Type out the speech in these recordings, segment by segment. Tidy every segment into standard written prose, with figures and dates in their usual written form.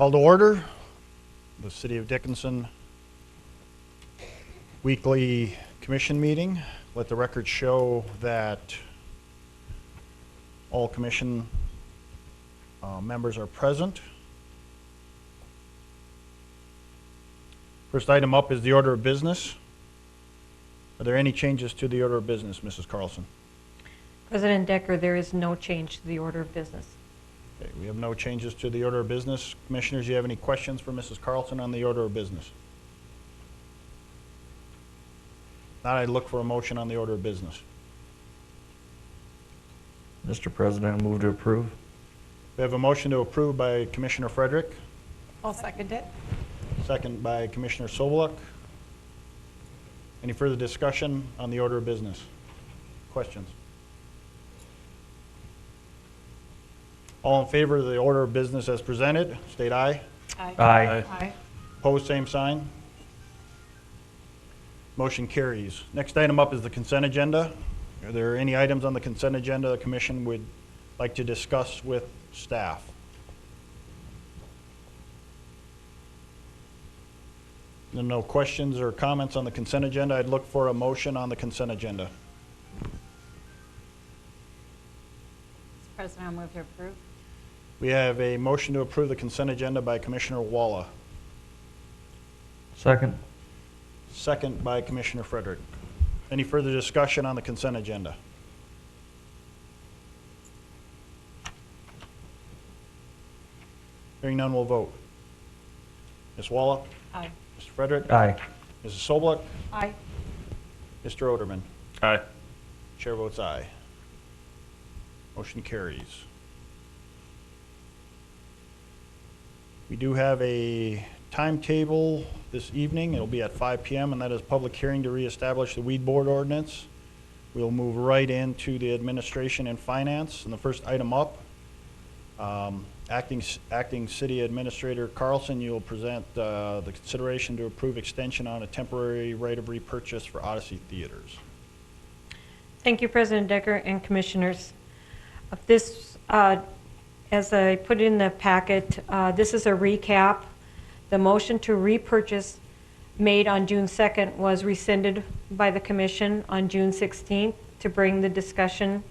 Call to order the City of Dickinson weekly commission meeting. Let the record show that all commission members are present. First item up is the order of business. Are there any changes to the order of business, Mrs. Carlson? President Dekker, there is no change to the order of business. Okay, we have no changes to the order of business. Commissioners, do you have any questions for Mrs. Carlson on the order of business? Now I'd look for a motion on the order of business. Mr. President, I move to approve. We have a motion to approve by Commissioner Frederick, I'll second it. second by Commissioner Soboluk. Any further discussion on the order of business? Questions? All in favor of the order of business as presented, state aye. Aye. Aye. Aye. Opposed, same sign. Motion carries. Next item up is the consent agenda. Are there any items on the consent agenda the commission would like to discuss with staff? No questions or comments on the consent agenda. I'd look for a motion on the consent agenda. Mr. President, I'll move to approve. We have a motion to approve the consent agenda by Commissioner Walla, Second. second by Commissioner Frederick. Any further discussion on the consent agenda? Hearing none, we'll vote. Ms. Walla? Aye. Mr. Frederick? Aye. Mrs. Soboluk? Aye. Mr. Oderman? Aye. Chair votes aye. Motion carries. We do have a timetable this evening. It'll be at 5 p.m., and that is public hearing to reestablish the weed board ordinance. We'll move right into the administration and finance. And the first item up, Acting City Administrator Carlson, you will present the consideration to approve extension on a temporary right of repurchase for Odyssey Theaters. Thank you, President Dekker and Commissioners. This, as I put in the packet, this is a recap. The motion to repurchase made on June 2nd was rescinded by the Commission on June 16th to bring the discussion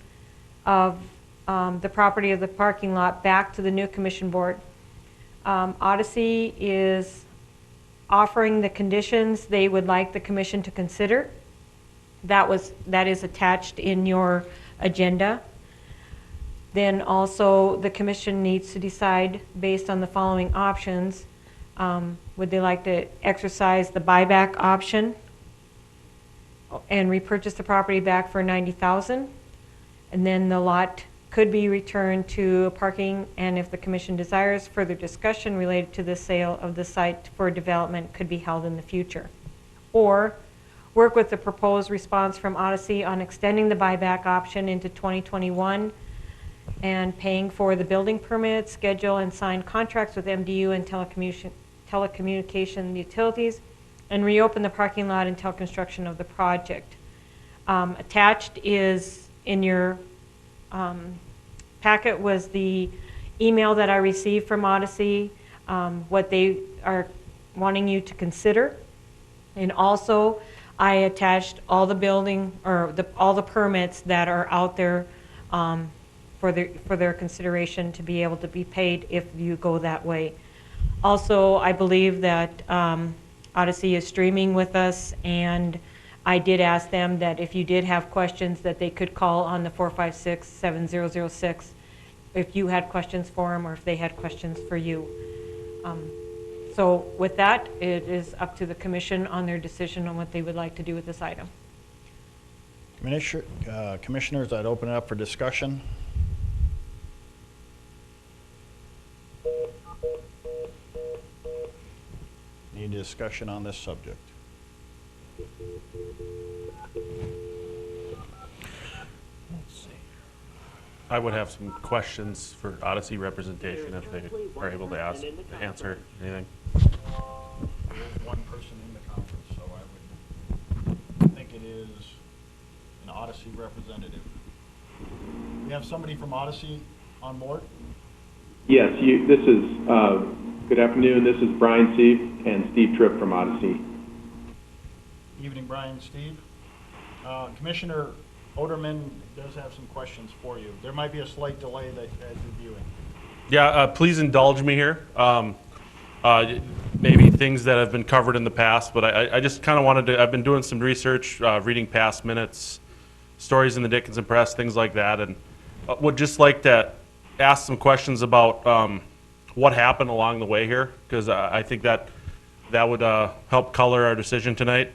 of the property of the parking lot back to the new Commission Board. Odyssey is offering the conditions they would like the Commission to consider. That is attached in your agenda. Then also the Commission needs to decide based on the following options. Would they like to exercise the buyback option and repurchase the property back for $90,000? And then the lot could be returned to parking, and if the Commission desires further discussion related to the sale of the site for development could be held in the future. Or work with the proposed response from Odyssey on extending the buyback option into 2021 and paying for the building permit, schedule and sign contracts with MDU and telecommunication utilities, and reopen the parking lot until construction of the project. Attached is in your packet was the email that I received from Odyssey, what they are wanting you to consider. And also, I attached all the building, or all the permits that are out there for their consideration to be able to be paid if you go that way. Also, I believe that Odyssey is streaming with us, and I did ask them that if you did have questions that they could call on the 456-7006 if you had questions for them or if they had questions for you. So with that, it is up to the Commission on their decision on what they would like to do with this item. Commissioners, I'd open it up for discussion. Any discussion on this subject? I would have some questions for Odyssey representation if they are able to answer anything. There's one person in the conference, so I would think it is an Odyssey representative. We have somebody from Odyssey on board? Yes, this is Good afternoon. This is Brian Seif and Steve Tripp from Odyssey. Evening, Brian, Steve. Commissioner Oderman does have some questions for you. There might be a slight delay that as you're viewing. Yeah, please indulge me here. Maybe things that have been covered in the past, but I just kind of wanted to, I've been doing some research, reading past minutes, stories in the Dickinson press, things like that, and would just like to ask some questions about what happened along the way here, because I think that would help color our decision tonight.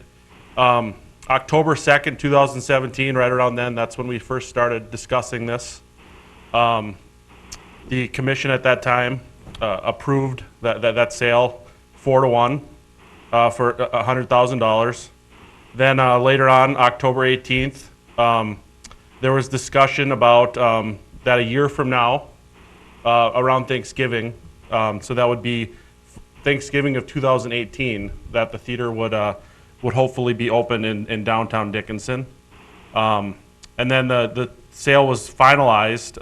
October 2nd, 2017, right around then, that's when we first started discussing this. The commission at that time approved that sale 4-1 for $100,000. Then later on, October 18th, there was discussion about that a year from now, around Thanksgiving, so that would be Thanksgiving of 2018, that the theater would hopefully be open in downtown Dickinson. And then the sale was finalized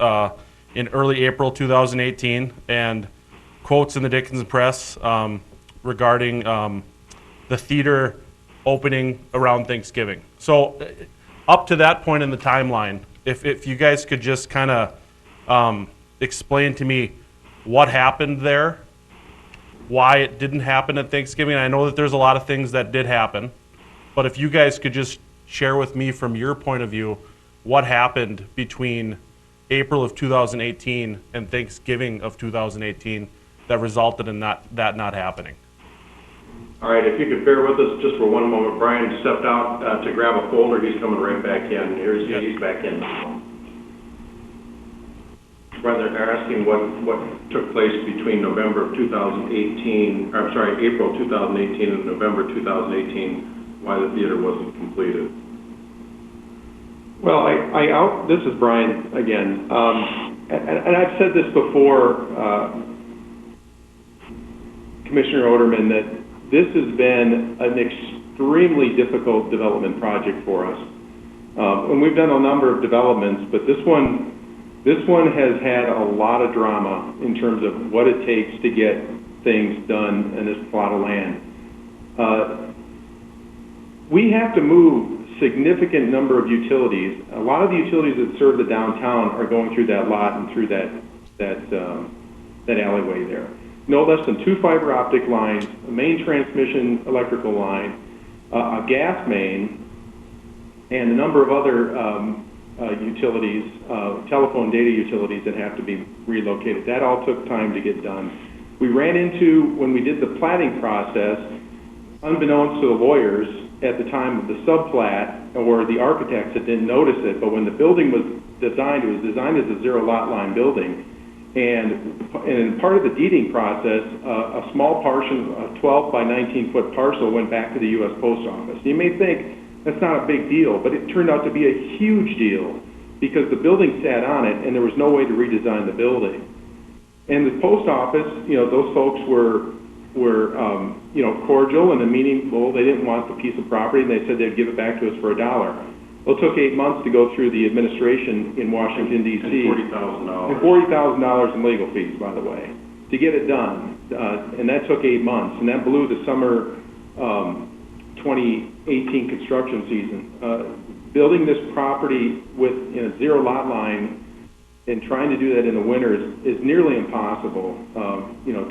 in early April 2018, and quotes in the Dickinson press regarding the theater opening around Thanksgiving. So up to that point in the timeline, if you guys could just kind of explain to me what happened there, why it didn't happen at Thanksgiving. I know that there's a lot of things that did happen, but if you guys could just share with me from your point of view what happened between April of 2018 and Thanksgiving of 2018 that resulted in that not happening. All right, if you could bear with us just for one moment. Brian stepped out to grab a folder. He's coming right back in. He's back in now. Brother, they're asking what took place between November of 2018, or I'm sorry, April 2018 and November 2018, why the theater wasn't completed. Well, this is Brian again, and I've said this before, Commissioner Oderman, that this has been an extremely difficult development project for us. And we've done a number of developments, but this one has had a lot of drama in terms of what it takes to get things done in this plot of land. We have to move significant number of utilities. A lot of the utilities that serve the downtown are going through that lot and through that alleyway there. No less than 2 fiber optic lines, a main transmission electrical line, a gas main, and a number of other utilities, telephone data utilities that have to be relocated. That all took time to get done. We ran into, when we did the platting process, unbeknownst to the lawyers at the time of the subplat, or the architects that didn't notice it, but when the building was designed, it was designed as a zero lot line building. And part of the deeding process, a small portion, a 12 by 19 foot parcel went back to the U.S. Post Office. You may think that's not a big deal, but it turned out to be a huge deal because the building sat on it and there was no way to redesign the building. And the post office, those folks were cordial and meaningful. They didn't want the piece of property, and they said they'd give it back to us for $1. Well, it took 8 months to go through the administration in Washington, D.C. And $40,000. And $40,000 in legal fees, by the way, to get it done. And that took 8 months, and that blew the summer 2018 construction season. Building this property with a zero lot line and trying to do that in the winter is nearly impossible.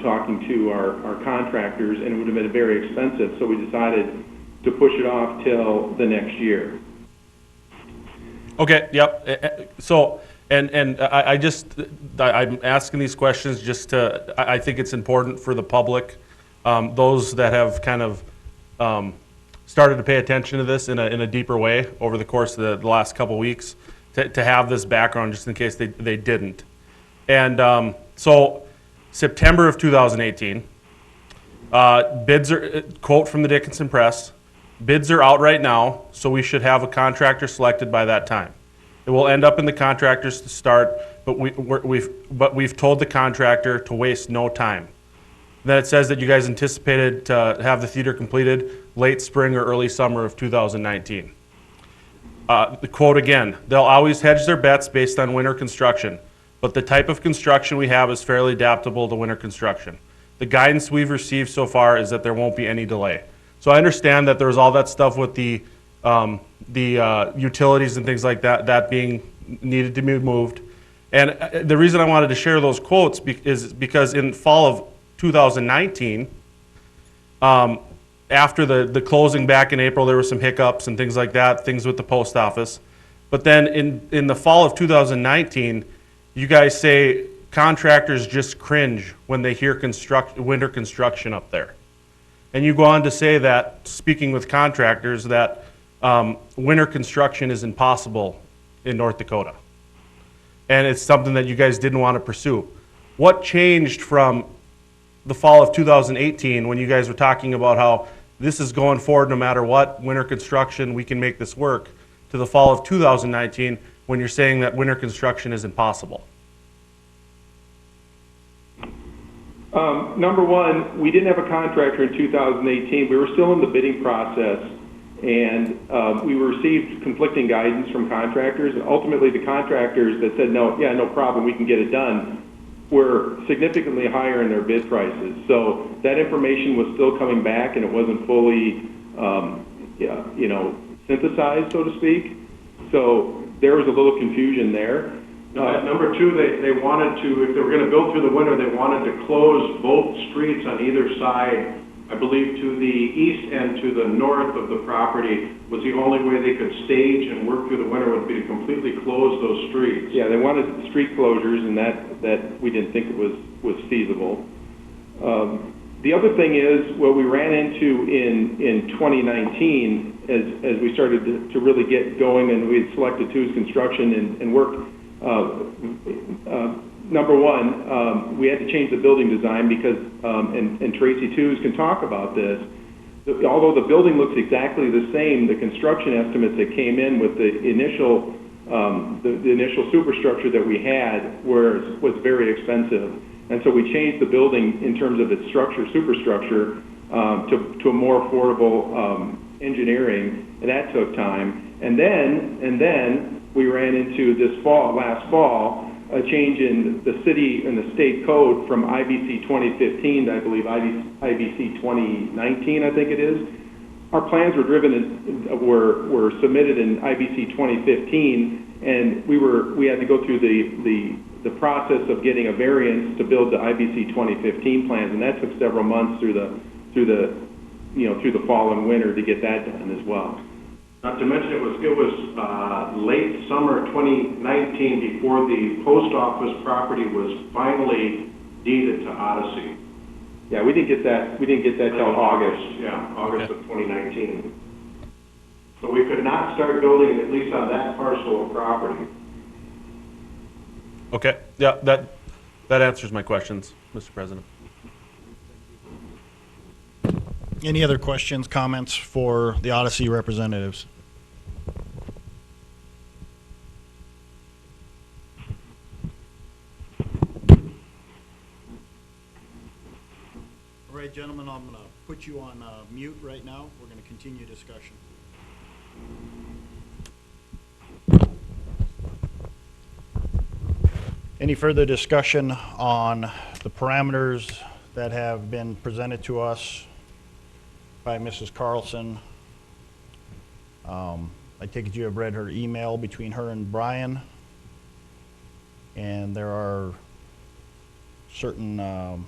Talking to our contractors, and it would have been very expensive, so we decided to push it off till the next year. Okay, yep. So, and I'm asking these questions just to, I think it's important for the public, those that have kind of started to pay attention to this in a deeper way over the course of the last couple weeks, to have this background just in case they didn't. And so September of 2018, bids are, quote from the Dickinson Press, bids are out right now, so we should have a contractor selected by that time. It will end up in the contractors to start, but we've told the contractor to waste no time. Then it says that you guys anticipated to have the theater completed late spring or early summer of 2019. The quote again, they'll always hedge their bets based on winter construction, but the type of construction we have is fairly adaptable to winter construction. The guidance we've received so far is that there won't be any delay. So I understand that there was all that stuff with the utilities and things like that being needed to be moved. And the reason I wanted to share those quotes is because in fall of 2019, after the closing back in April, there were some hiccups and things like that, things with the post office. But then in the fall of 2019, you guys say contractors just cringe when they hear winter construction up there. And you go on to say that, speaking with contractors, that winter construction is impossible in North Dakota. And it's something that you guys didn't want to pursue. What changed from the fall of 2018 when you guys were talking about how this is going forward no matter what, winter construction, we can make this work, to the fall of 2019 when you're saying that winter construction is impossible? Number one, we didn't have a contractor in 2018. We were still in the bidding process, and we received conflicting guidance from contractors. And ultimately, the contractors that said, no, yeah, no problem, we can get it done, were significantly higher in their bid prices. So that information was still coming back, and it wasn't fully, synthesized, so to speak. So there was a little confusion there. Number two, they wanted to, if they were going to build through the winter, they wanted to close both streets on either side. I believe to the east and to the north of the property was the only way they could stage and work through the winter would be to completely close those streets. Yeah, they wanted street closures, and that we didn't think it was feasible. The other thing is what we ran into in 2019 as we started to really get going, and we had selected Two's construction and worked. Number one, we had to change the building design because, and Tracy Two's can talk about this, although the building looks exactly the same, the construction estimates that came in with the initial superstructure that we had was very expensive. And so we changed the building in terms of its superstructure, to a more affordable engineering, and that took time. And then we ran into last fall, a change in the city and the state code from IBC 2015 to, I believe, IBC 2019, I think it is. Our plans were submitted in IBC 2015, and we had to go through the process of getting a variance to build the IBC 2015 plans, and that took several months through the fall and winter to get that done as well. Not to mention it was late summer 2019 before the post office property was finally deeded to Odyssey. Yeah, we didn't get that till August. Yeah, August of 2019. So we could not start building at least on that parcel of property. Okay, yeah, that answers my questions, Mr. President. Any other questions, comments for the Odyssey representatives? All right, gentlemen, I'm going to put you on mute right now. We're going to continue discussion. Any further discussion on the parameters that have been presented to us by Mrs. Carlson? I take it you have read her email between her and Brian, and there are certain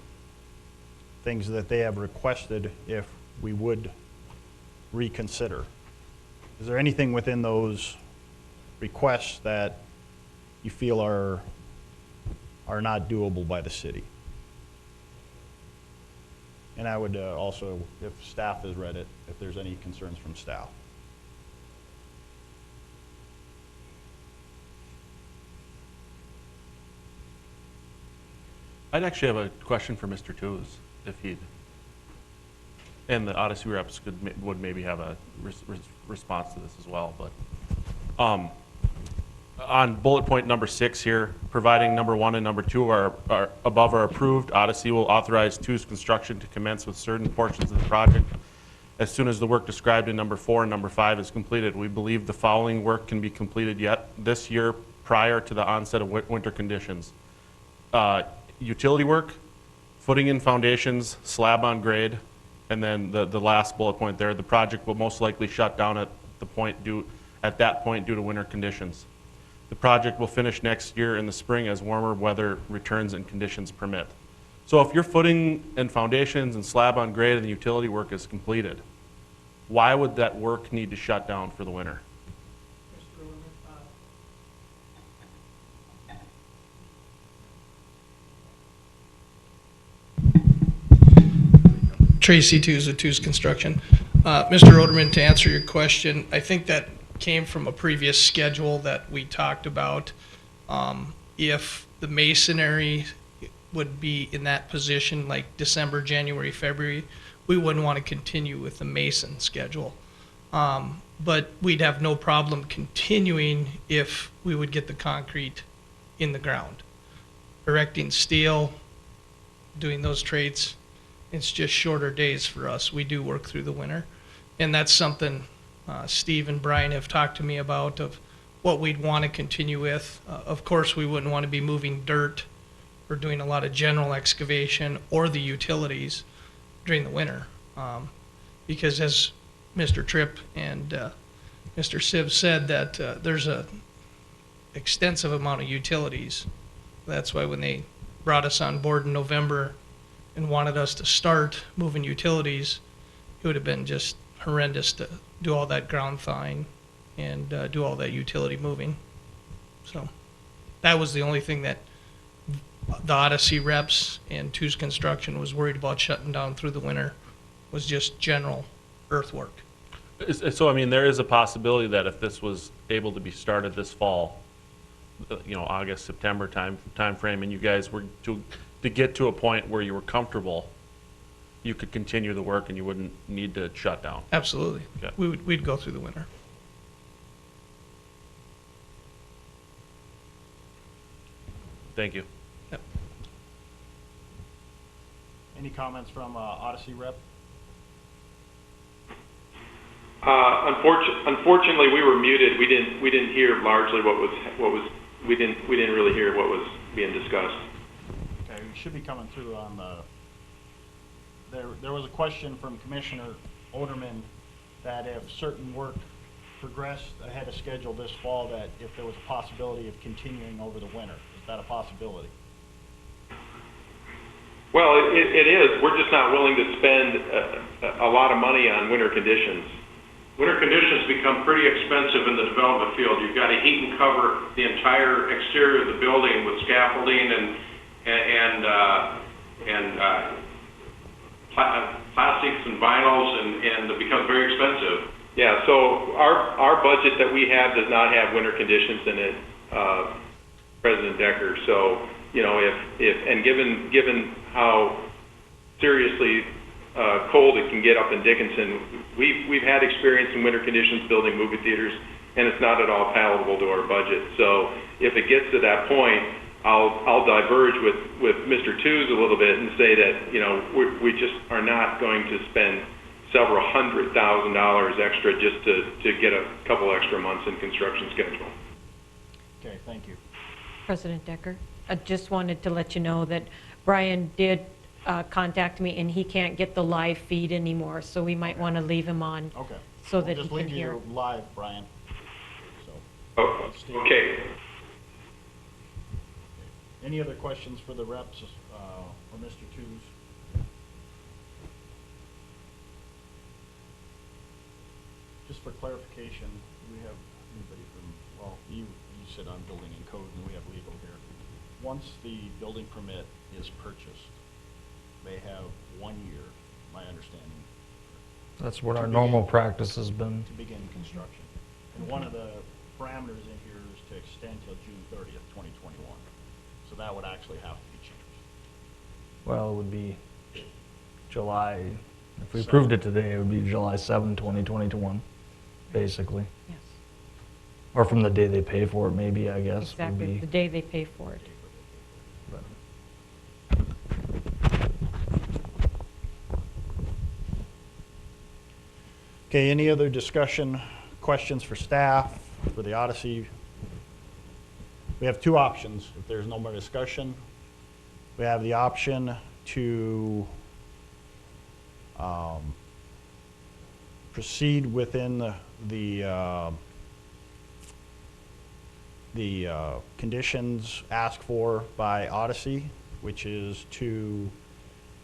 things that they have requested if we would reconsider. Is there anything within those requests that you feel are not doable by the city? And I would also, if staff has read it, if there's any concerns from staff. I'd actually have a question for Mr. Tooze, if he'd, and the Odyssey reps would maybe have a response to this as well. But on bullet point number 6 here, providing number 1 and number 2 are above are approved, Odyssey will authorize Two's construction to commence with certain portions of the project as soon as the work described in number 4 and number 5 is completed. We believe the following work can be completed yet this year prior to the onset of winter conditions. Utility work, footing and foundations, slab on grade, and then the last bullet point there, the project will most likely shut down at that point due to winter conditions. The project will finish next year in the spring as warmer weather returns and conditions permit. So if your footing and foundations and slab on grade and the utility work is completed, why would that work need to shut down for the winter? Tracy Tooze of Tooze Construction. Mr. Oderman, to answer your question, I think that came from a previous schedule that we talked about. If the masonry would be in that position like December, January, February, we wouldn't want to continue with the mason schedule. But we'd have no problem continuing if we would get the concrete in the ground. Erecting steel, doing those trades, it's just shorter days for us. We do work through the winter. And that's something Steve and Brian have talked to me about of what we'd want to continue with. Of course, we wouldn't want to be moving dirt or doing a lot of general excavation or the utilities during the winter. Because as Mr. Tripp and Mr. Siv said, that there's a extensive amount of utilities. That's why when they brought us on board in November and wanted us to start moving utilities, it would have been just horrendous to do all that ground thawing and do all that utility moving. So that was the only thing that the Odyssey reps and Two's Construction was worried about shutting down through the winter, was just general earthwork. So, I mean, there is a possibility that if this was able to be started this fall, August, September time frame, and you guys were to get to a point where you were comfortable, you could continue the work and you wouldn't need to shut down. Absolutely. Okay. We'd go through the winter. Thank you. Yep. Any comments from Odyssey rep? Unfortunately, we were muted. We didn't hear largely we didn't really hear what was being discussed. Okay, we should be coming through on the, there was a question from Commissioner Oderman that if certain work progressed ahead of schedule this fall, that if there was a possibility of continuing over the winter. Is that a possibility? Well, it is. We're just not willing to spend a lot of money on winter conditions. Winter conditions become pretty expensive in the development field. You've got to heat and cover the entire exterior of the building with scaffolding and plastics and vinyls, and it becomes very expensive. Yeah, so our budget that we have does not have winter conditions in it, President Dekker. So, given how seriously cold it can get up in Dickinson, we've had experience in winter conditions building movie theaters, and it's not at all palatable to our budget. So if it gets to that point, I'll diverge with Mr. Tooze a little bit and say that we just are not going to spend several $100,000 extra just to get a couple extra months in construction schedule. Okay, thank you. President Dekker, I just wanted to let you know that Brian did contact me, and he can't get the live feed anymore, so we might want to leave him on Okay. so We'll that just he can leave hear. you live, Brian. So, Oh, okay. any other questions for the reps or Mr. Tooze? Just for clarification, do we have anybody from, well, you sit on building and code, and we have legal here. Once the building permit is purchased, they have 1 year, my understanding, That's what our normal practice has been. to begin construction. And one of the parameters in here is to extend till June 30th, 2021. So that would actually have to be changed. Well, it would be July, if we approved it today, it would be July 7, 2021, basically. Yes, Or from the day they pay for it, maybe, I guess, would exactly, be. the day they pay for it. but- Okay, any other discussion, questions for staff, for the Odyssey? We have two options. If there's no more discussion, we have the option to proceed within the conditions asked for by Odyssey, which is to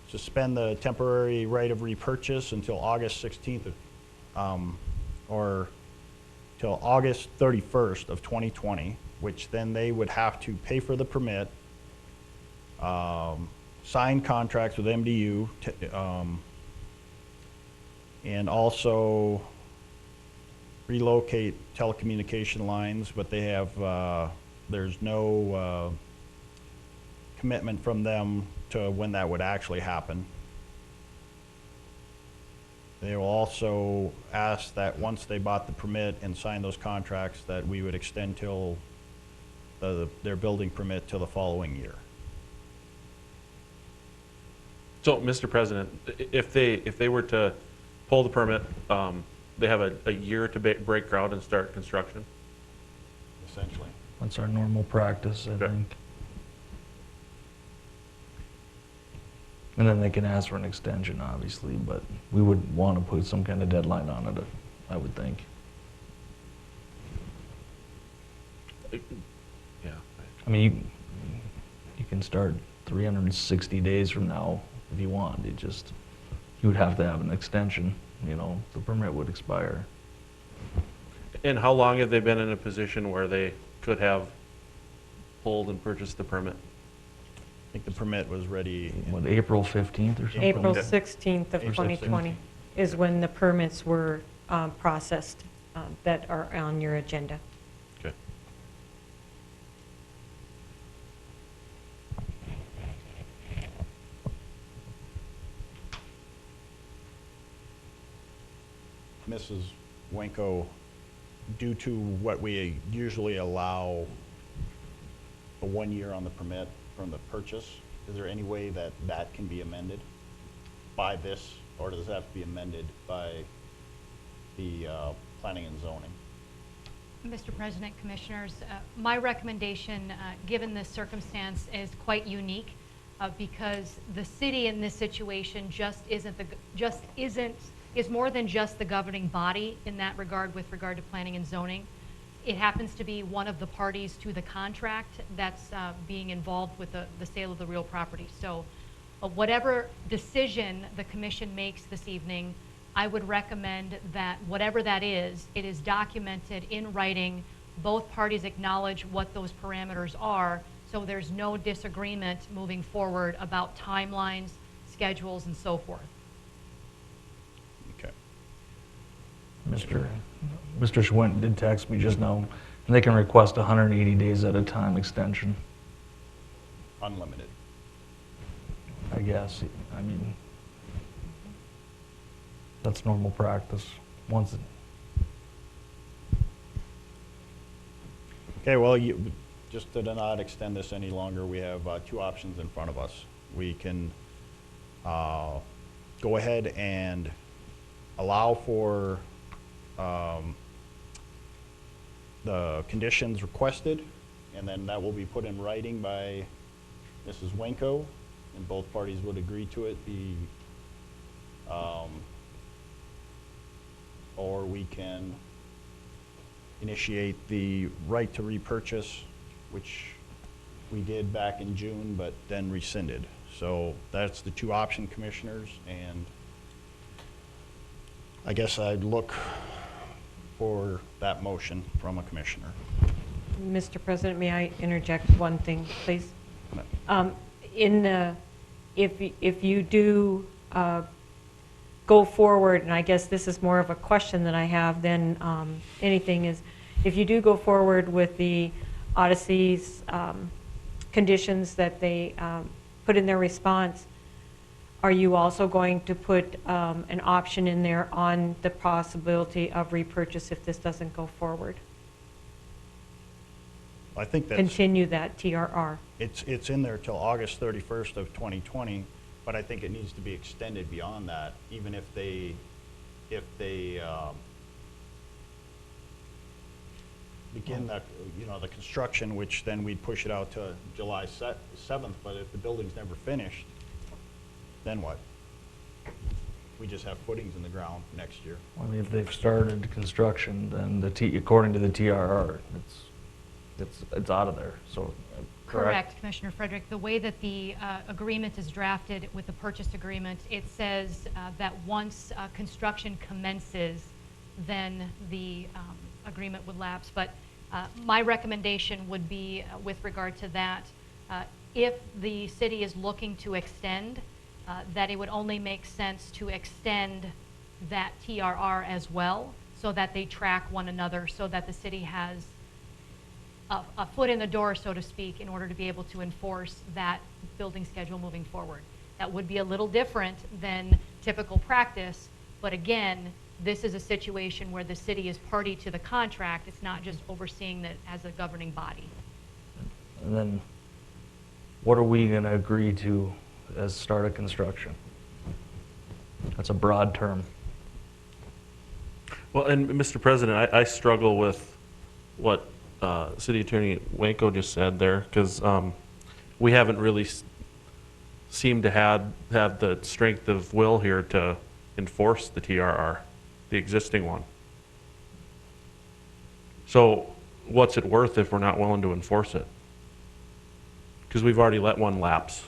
suspend the temporary right of repurchase until August 16th or till August 31st of 2020, which then they would have to pay for the permit, sign contracts with MDU, and also relocate telecommunication lines, but they have, there's no commitment from them to when that would actually happen. They will also ask that once they bought the permit and signed those contracts, that we would extend till their building permit till the following year. So, Mr. President, if they were to pull the permit, they have a year to break ground and start construction? Essentially. That's our normal practice, I Okay. think. And then they can ask for an extension, obviously, but we would want to put some kind of deadline on it, I would think. Yeah. I mean, you can start 360 days from now if you want. You would have to have an extension, the permit would expire. And how long have they been in a position where they could have pulled and purchased the permit? I think the permit was ready. What, April 15th or something? April Yeah. 16th of April 2020 is when the permits were processed that are on your agenda. Okay. Mrs. Winkle, due to what we usually allow a 1 year on the permit from the purchase, is there any way that that can be amended by this, or does it have to be amended by the planning and zoning? Mr. President, Commissioners, my recommendation, given this circumstance, is quite unique because the city in this situation is more than just the governing body in that regard with regard to planning and zoning. It happens to be one of the parties to the contract that's being involved with the sale of the real property. So whatever decision the commission makes this evening, I would recommend that whatever that is, it is documented in writing. Both parties acknowledge what those parameters are, so there's no disagreement moving forward about timelines, schedules, and so forth. Okay. Mr. Schwint did text me just now, and they can request 180 days at a time extension, Unlimited. I guess. I mean, that's normal practice. Okay, well, just to not extend this any longer, we have two options in front of us. We can go ahead and allow for the conditions requested, and then that will be put in writing by Mrs. Winkle, and both parties would agree to it. Or we can initiate the right to repurchase, which we did back in June, but then rescinded. So that's the two option, Commissioners, and I guess I'd look for that motion from a commissioner. Mr. President, may I interject one thing, please? If you do go forward, and I guess this is more of a question that I have than anything, is if you do go forward with the Odyssey's conditions that they put in their response, are you also going to put an option in there on the possibility of repurchase if this doesn't go forward? I think that's, Continue that TRR. it's in there till August 31st of 2020, but I think it needs to be extended beyond that, even if they begin the, the construction, which then we'd push it out to July 7th, but if the building's never finished, then what? We just have footings in the ground next year. I mean, if they've started construction, then according to the TRR, it's out of there, so, Correct, Commissioner Frederick. The way that the agreement is drafted with the purchase agreement, it says that once construction commences, then the agreement would lapse. But my recommendation would be, with regard to that, if the city is looking to extend, that it would only make sense to extend that TRR as well, so that they track one another, so that the city has a foot in the door, so to speak, in order to be able to enforce that building schedule moving forward. That would be a little different than typical practice, but again, this is a situation where the city is party to the contract. It's not just overseeing it as a governing body. and then what are we gonna agree to as start of construction? That's a broad term. Well, and Mr. President, I struggle with what City Attorney Winkle just said there, because we haven't really seemed to have the strength of will here to enforce the TRR, the existing one. So what's it worth if we're not willing to enforce it? Because we've already let one lapse.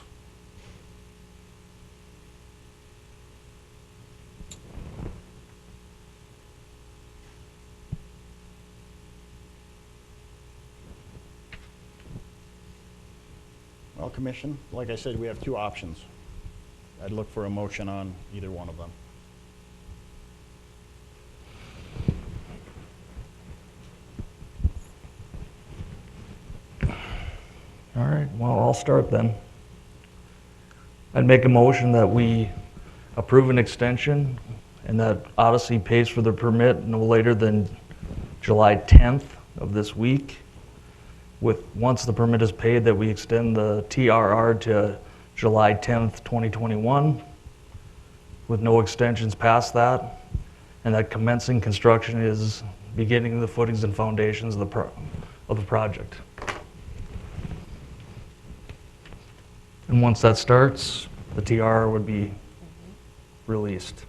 Well, Commission, like I said, we have two options. I'd look for a motion on either one of them. All right, well, I'll start then. I'd make a motion that we approve an extension and that Odyssey pays for the permit no later than July 10th of this week. Once the permit is paid, that we extend the TRR to July 10th, 2021, with no extensions past that, and that commencing construction is beginning the footings and foundations of the project. And once that starts, the TRR would be released.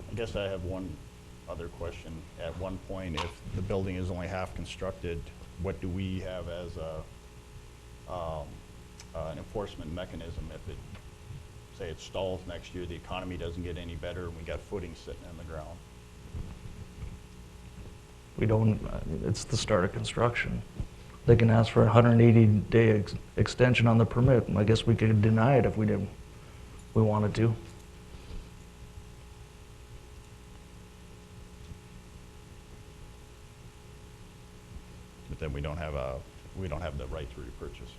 I guess I have one other question. At one point, if the building is only half constructed, what do we have as an enforcement mechanism if it, say it stalls next year, the economy doesn't get any better, and we got footing sitting in the ground? We don't, it's the start of construction. They can ask for a 180-day extension on the permit. I guess we could deny it if we wanted to. But then we don't have the right to repurchase.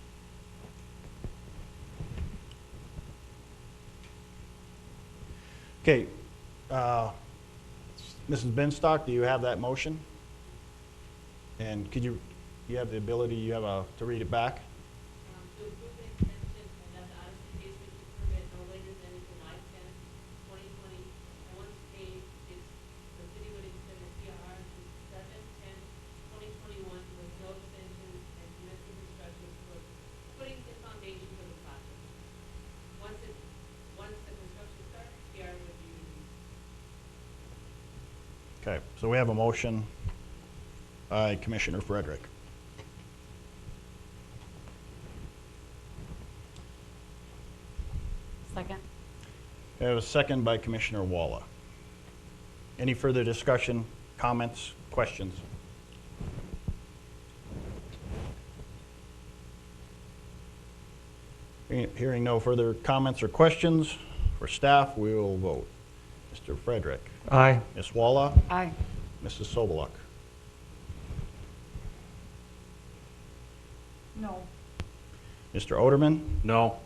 Okay, Mrs. Binstock, do you have that motion? And could you have the ability, to read it back? To approve an extension and that the Odyssey pays for the permit no later than July 10th, 2020. And once paid, the city would extend the TRR to 7/10/2021 with no extensions and commencing construction for putting the foundation for the project. Once the construction starts, TRR would be released. Okay, so we have a motion by Commissioner Frederick. Second. We have a second by Commissioner Walla. Any further discussion, comments, questions? Hearing no further comments or questions, for staff, we will vote. Mr. Frederick. Aye. Ms. Walla. Aye. Mrs. Sobeluk. No. Mr. Oderman. No.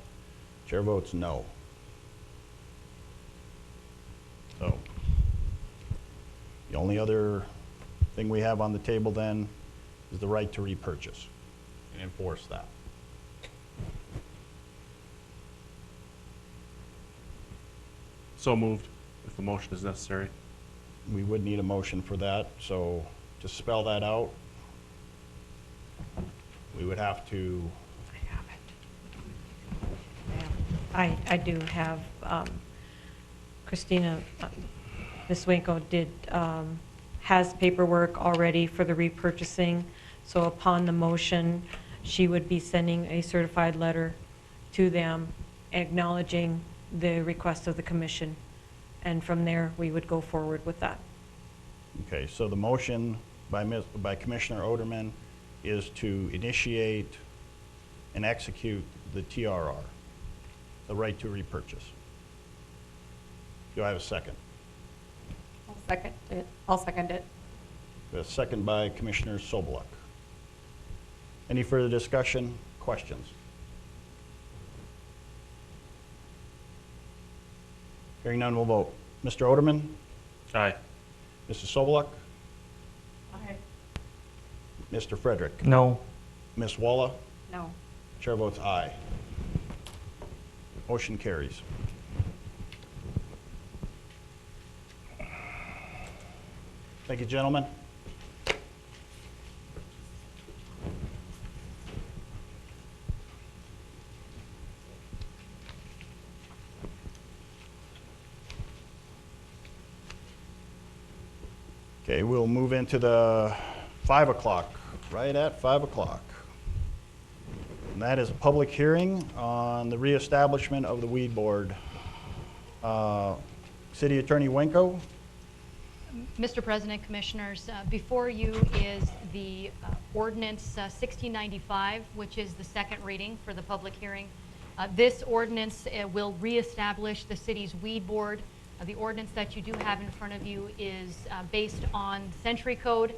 Chair votes no. So, the only other thing we have on the table then is the right to repurchase and enforce that. So moved, if the motion is necessary. We would need a motion for that, so to spell that out, we we would have to, I do have, Christina, Ms. Winkle has paperwork already for the repurchasing. So upon the motion, she would be sending a certified letter to them acknowledging the request of the commission. And from there, we would go forward with that. okay, so the motion by Commissioner Oderman is to initiate and execute the TRR, the right to repurchase. Do I have a second? I'll second it. A second by Commissioner Sobeluk. Any further discussion, questions? Hearing none, we'll vote. Mr. Oderman? Aye. Mrs. Sobeluk? Aye. Mr. Frederick? No. Ms. Walla? No. Chair votes aye. Motion carries. Thank you, gentlemen. Okay, we'll move into the 5 o'clock, right at 5 o'clock. And that is a public hearing on the reestablishment of the weed board. City Attorney Winkle. Mr. President, Commissioners, before you is the Ordinance 1695, which is the second reading for the public hearing. This ordinance will reestablish the city's weed board. The ordinance that you do have in front of you is based on Century Code.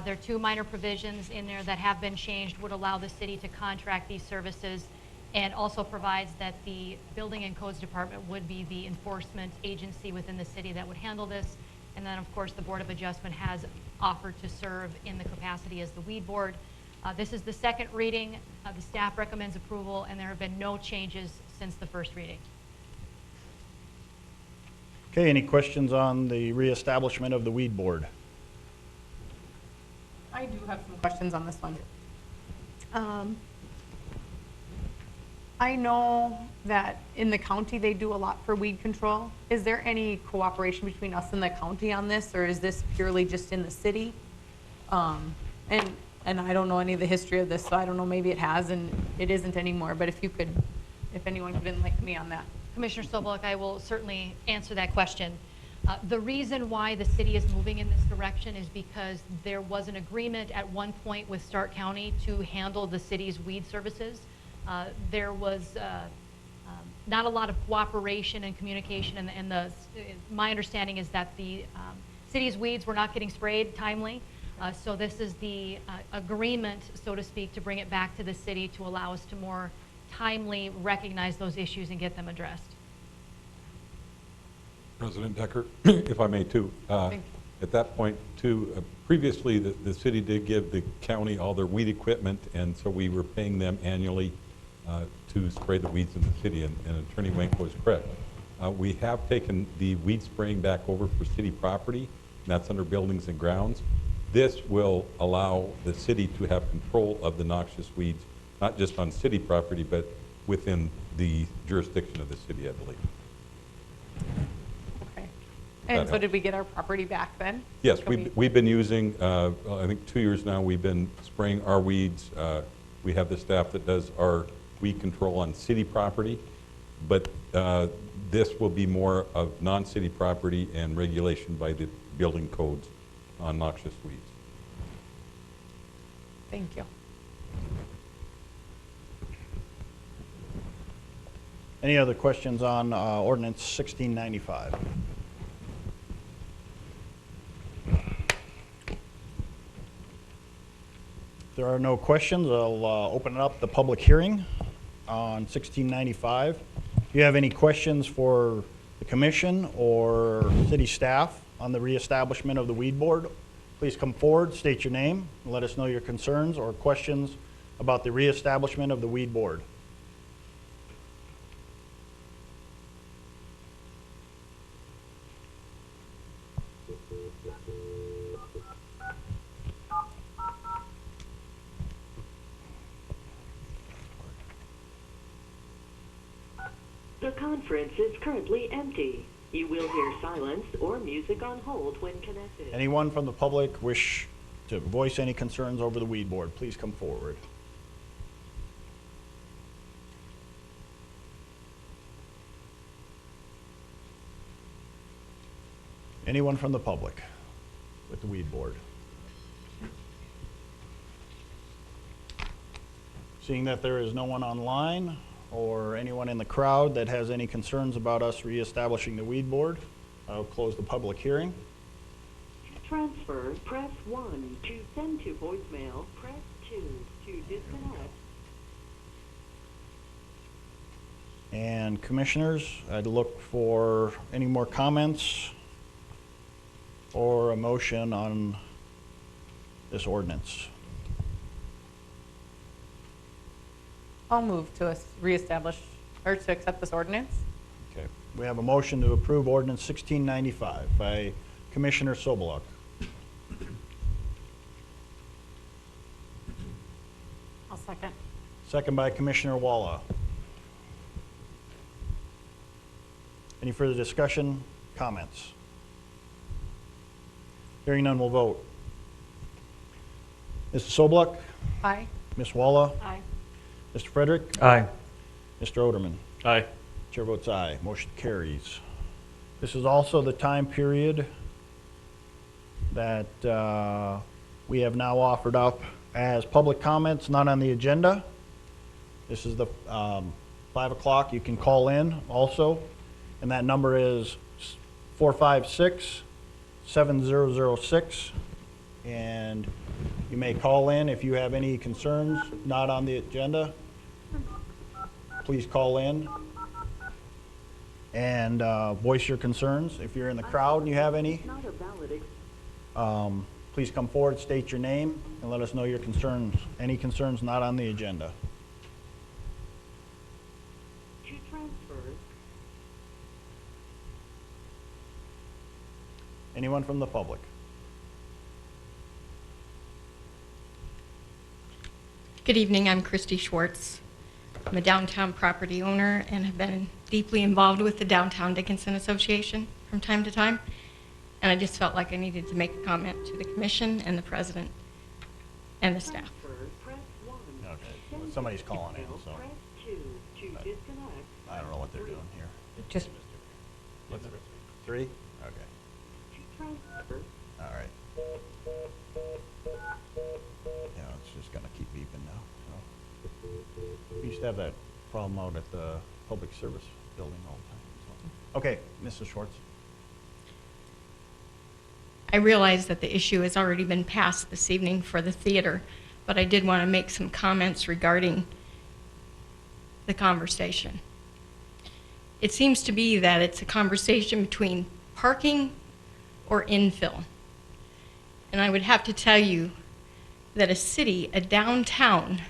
There are two minor provisions in there that have been changed, would allow the city to contract these services, and also provides that the Building and Codes Department would be the enforcement agency within the city that would handle this. And then, of course, the Board of Adjustment has offered to serve in the capacity as the weed board. This is the second reading. The staff recommends approval, and there have been no changes since the first reading. Okay, any questions on the reestablishment of the weed board? I do have some questions on this one. I know that in the county, they do a lot for weed control. Is there any cooperation between us and the county on this, or is this purely just in the city? And I don't know any of the history of this, so I don't know, maybe it has and it isn't anymore, but if anyone could enlighten me on that. Commissioner Sobeluk, I will certainly answer that question. The reason why the city is moving in this direction is because there was an agreement at one point with Stark County to handle the city's weed services. There was not a lot of cooperation and communication, and my understanding is that the city's weeds were not getting sprayed timely. So this is the agreement, so to speak, to bring it back to the city to allow us to more timely recognize those issues and get them addressed. President Dekker, if I may too. At that point too, previously the city did give the county all their weed equipment, and so we were paying them annually to spray the weeds in the city, and Attorney Winkle was correct. We have taken the weed spraying back over for city property, and that's under buildings and grounds. This will allow the city to have control of the noxious weeds, not just on city property, but within the jurisdiction of the city, I believe. Okay. And so did we get our property back then? Yes, we've been using, I think 2 years now, we've been spraying our weeds. We have the staff that does our weed control on city property, but this will be more of non-city property and regulation by the building codes on noxious weeds. Thank you. Any other questions on Ordinance 1695? If there are no questions, I'll open up the public hearing on 1695. If you have any questions for the commission or city staff on the reestablishment of the weed board, please come forward, state your name, and let us know your concerns or questions about the reestablishment of the weed board. The conference is currently empty. You will hear silence or music on hold when connected. Anyone from the public wish to voice any concerns over the weed board, please come forward. Anyone from the public with the weed board? Seeing that there is no one online or anyone in the crowd that has any concerns about us reestablishing the weed board, I'll close the public hearing. To transfer, press 1. To send to voicemail, press 2. To disconnect. And commissioners, I'd look for any more comments or a motion on this ordinance. I'll move to reestablish, or to accept this ordinance. Okay. We have a motion to approve ordinance 1695 by Commissioner Sobeluk. I'll second. Second by Commissioner Walla. Any further discussion, comments? Hearing none, we'll vote. Mr. Sobeluk? Aye. Ms. Walla? Aye. Mr. Frederick? Aye. Mr. Oderman? Aye. Chair votes aye. Motion carries. This is also the time period that we have now offered up as public comments, not on the agenda. This is the 5 o'clock. You can call in also, and that number is 456-7006. And you may call in if you have any concerns not on the agenda. Please call in and voice your concerns. If you're in the crowd and you have any, Not a valid please come forward, state your name, and let us know your concerns, any concerns not on the agenda. to transfer. Anyone from the public? Good evening, I'm Christy Schwartz. I'm a downtown property owner and have been deeply involved with the Downtown Dickinson Association from time to time. And I just felt like I needed to make a comment to the commission and the president and the staff. Press 1. Okay, well, somebody's calling in, so Press 2. To disconnect. I don't know what they're doing here. Just, What's it? 3? Okay, To transfer. all right. Yeah, it's just gonna keep beeping now, so. We used to have that problem out at the public service building all the time, so. Okay, Mrs. Schwartz. I realize that the issue has already been passed this evening for the theater, but I did want to make some comments regarding the conversation. It seems to be that it's a conversation between parking or infill. And I would have to tell you that a city, a downtown,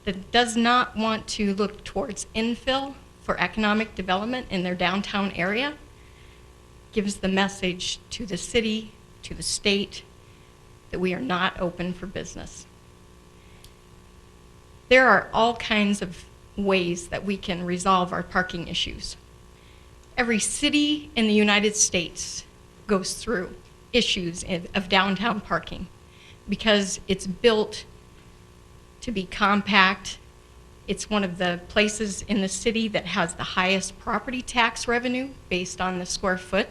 that does not want to look towards infill for economic development in their downtown area gives the message to the city, to the state, that we are not open for business. There are all kinds of ways that we can resolve our parking issues. Every city in the United States goes through issues of downtown parking because it's built to be compact. It's one of the places in the city that has the highest property tax revenue based on the square foot.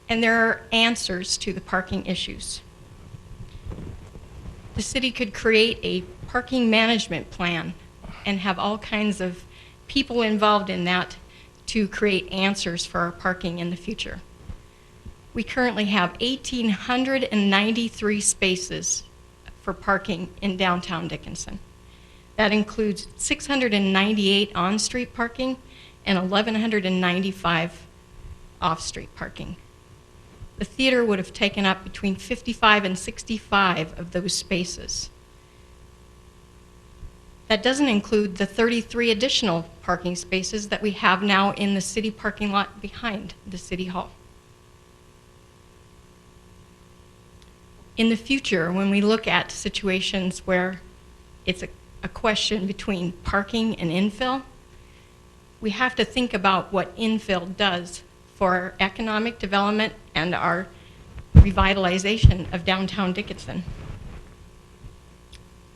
And there are answers to the parking issues. The city could create a parking management plan and have all kinds of people involved in that to create answers for our parking in the future. We currently have 1,893 spaces for parking in downtown Dickinson. That includes 698 on-street parking and 1,195 off-street parking. The theater would have taken up between 55 and 65 of those spaces. That doesn't include the 33 additional parking spaces that we have now in the city parking lot behind the city hall. In the future, when we look at situations where it's a question between parking and infill, we have to think about what infill does for our economic development and our revitalization of downtown Dickinson.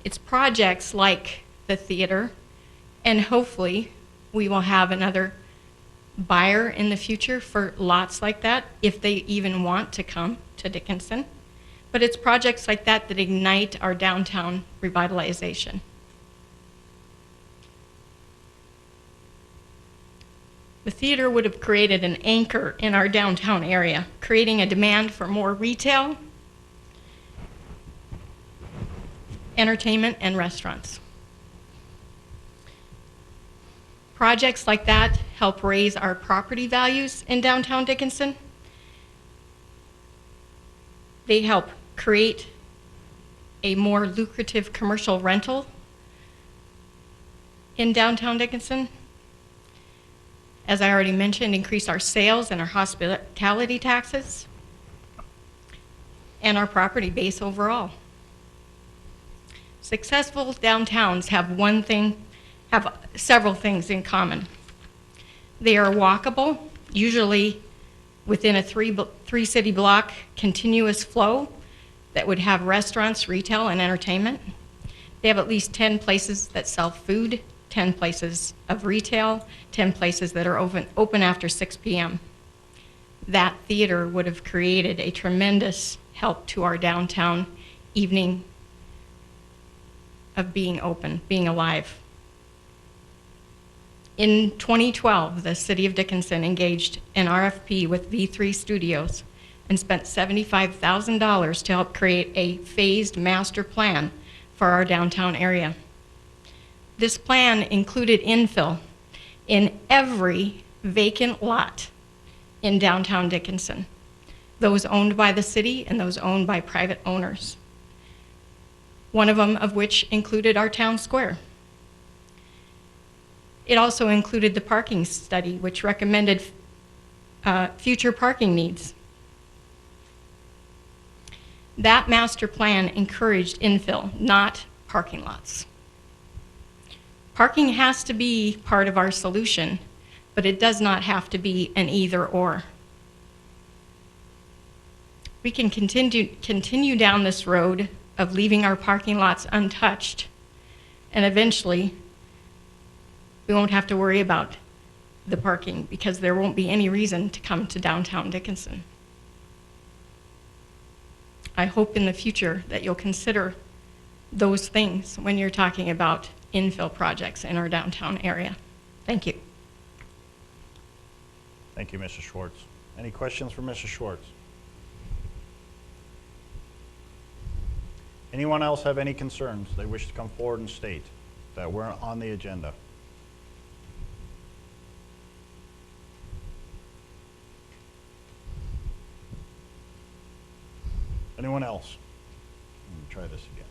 It's projects like the theater, and hopefully we will have another buyer in the future for lots like that, if they even want to come to Dickinson. But it's projects like that that ignite our downtown revitalization. The theater would have created an anchor in our downtown area, creating a demand for more retail, entertainment, and restaurants. Projects like that help raise our property values in downtown Dickinson. They help create a more lucrative commercial rental in downtown Dickinson. As I already mentioned, increase our sales and our hospitality taxes and our property base overall. Successful downtowns have several things in common. They are walkable, usually within a three city block continuous flow that would have restaurants, retail, and entertainment. They have at least 10 places that sell food, 10 places of retail, 10 places that are open after 6 p.m. That theater would have created a tremendous help to our downtown evening of being open, being alive. In 2012, the City of Dickinson engaged an RFP with V3 Studios and spent $75,000 to help create a phased master plan for our downtown area. This plan included infill in every vacant lot in downtown Dickinson, those owned by the city and those owned by private owners. One of them of which included our town square. It also included the parking study, which recommended future parking needs. That master plan encouraged infill, not parking lots. Parking has to be part of our solution, but it does not have to be an either-or. We can continue down this road of leaving our parking lots untouched, and eventually we won't have to worry about the parking because there won't be any reason to come to downtown Dickinson. I hope in the future that you'll consider those things when you're talking about infill projects in our downtown area. Thank you. Thank you, Mrs. Schwartz. Any questions for Mrs. Schwartz? Anyone else have any concerns they wish to come forward and state that weren't on the agenda? Anyone else? Let me try this again.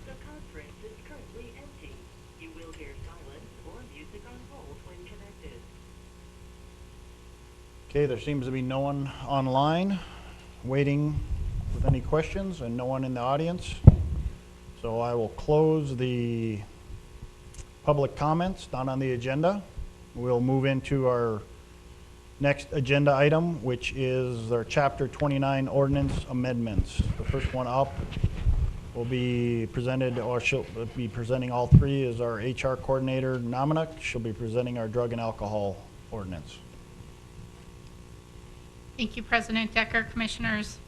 The conference is currently empty. You will hear silence or music on hold when connected. Okay, there seems to be no one online waiting with any questions and no one in the audience. So I will close the public comments not on the agenda. We'll move into our next agenda item, which is our Chapter 29 Ordinance Amendments. The first one up will be presented, or she'll be presenting all three, is our HR Coordinator, Nominee. She'll be presenting our Drug and Alcohol Ordinance. Thank you, President Dekker, Commissioners.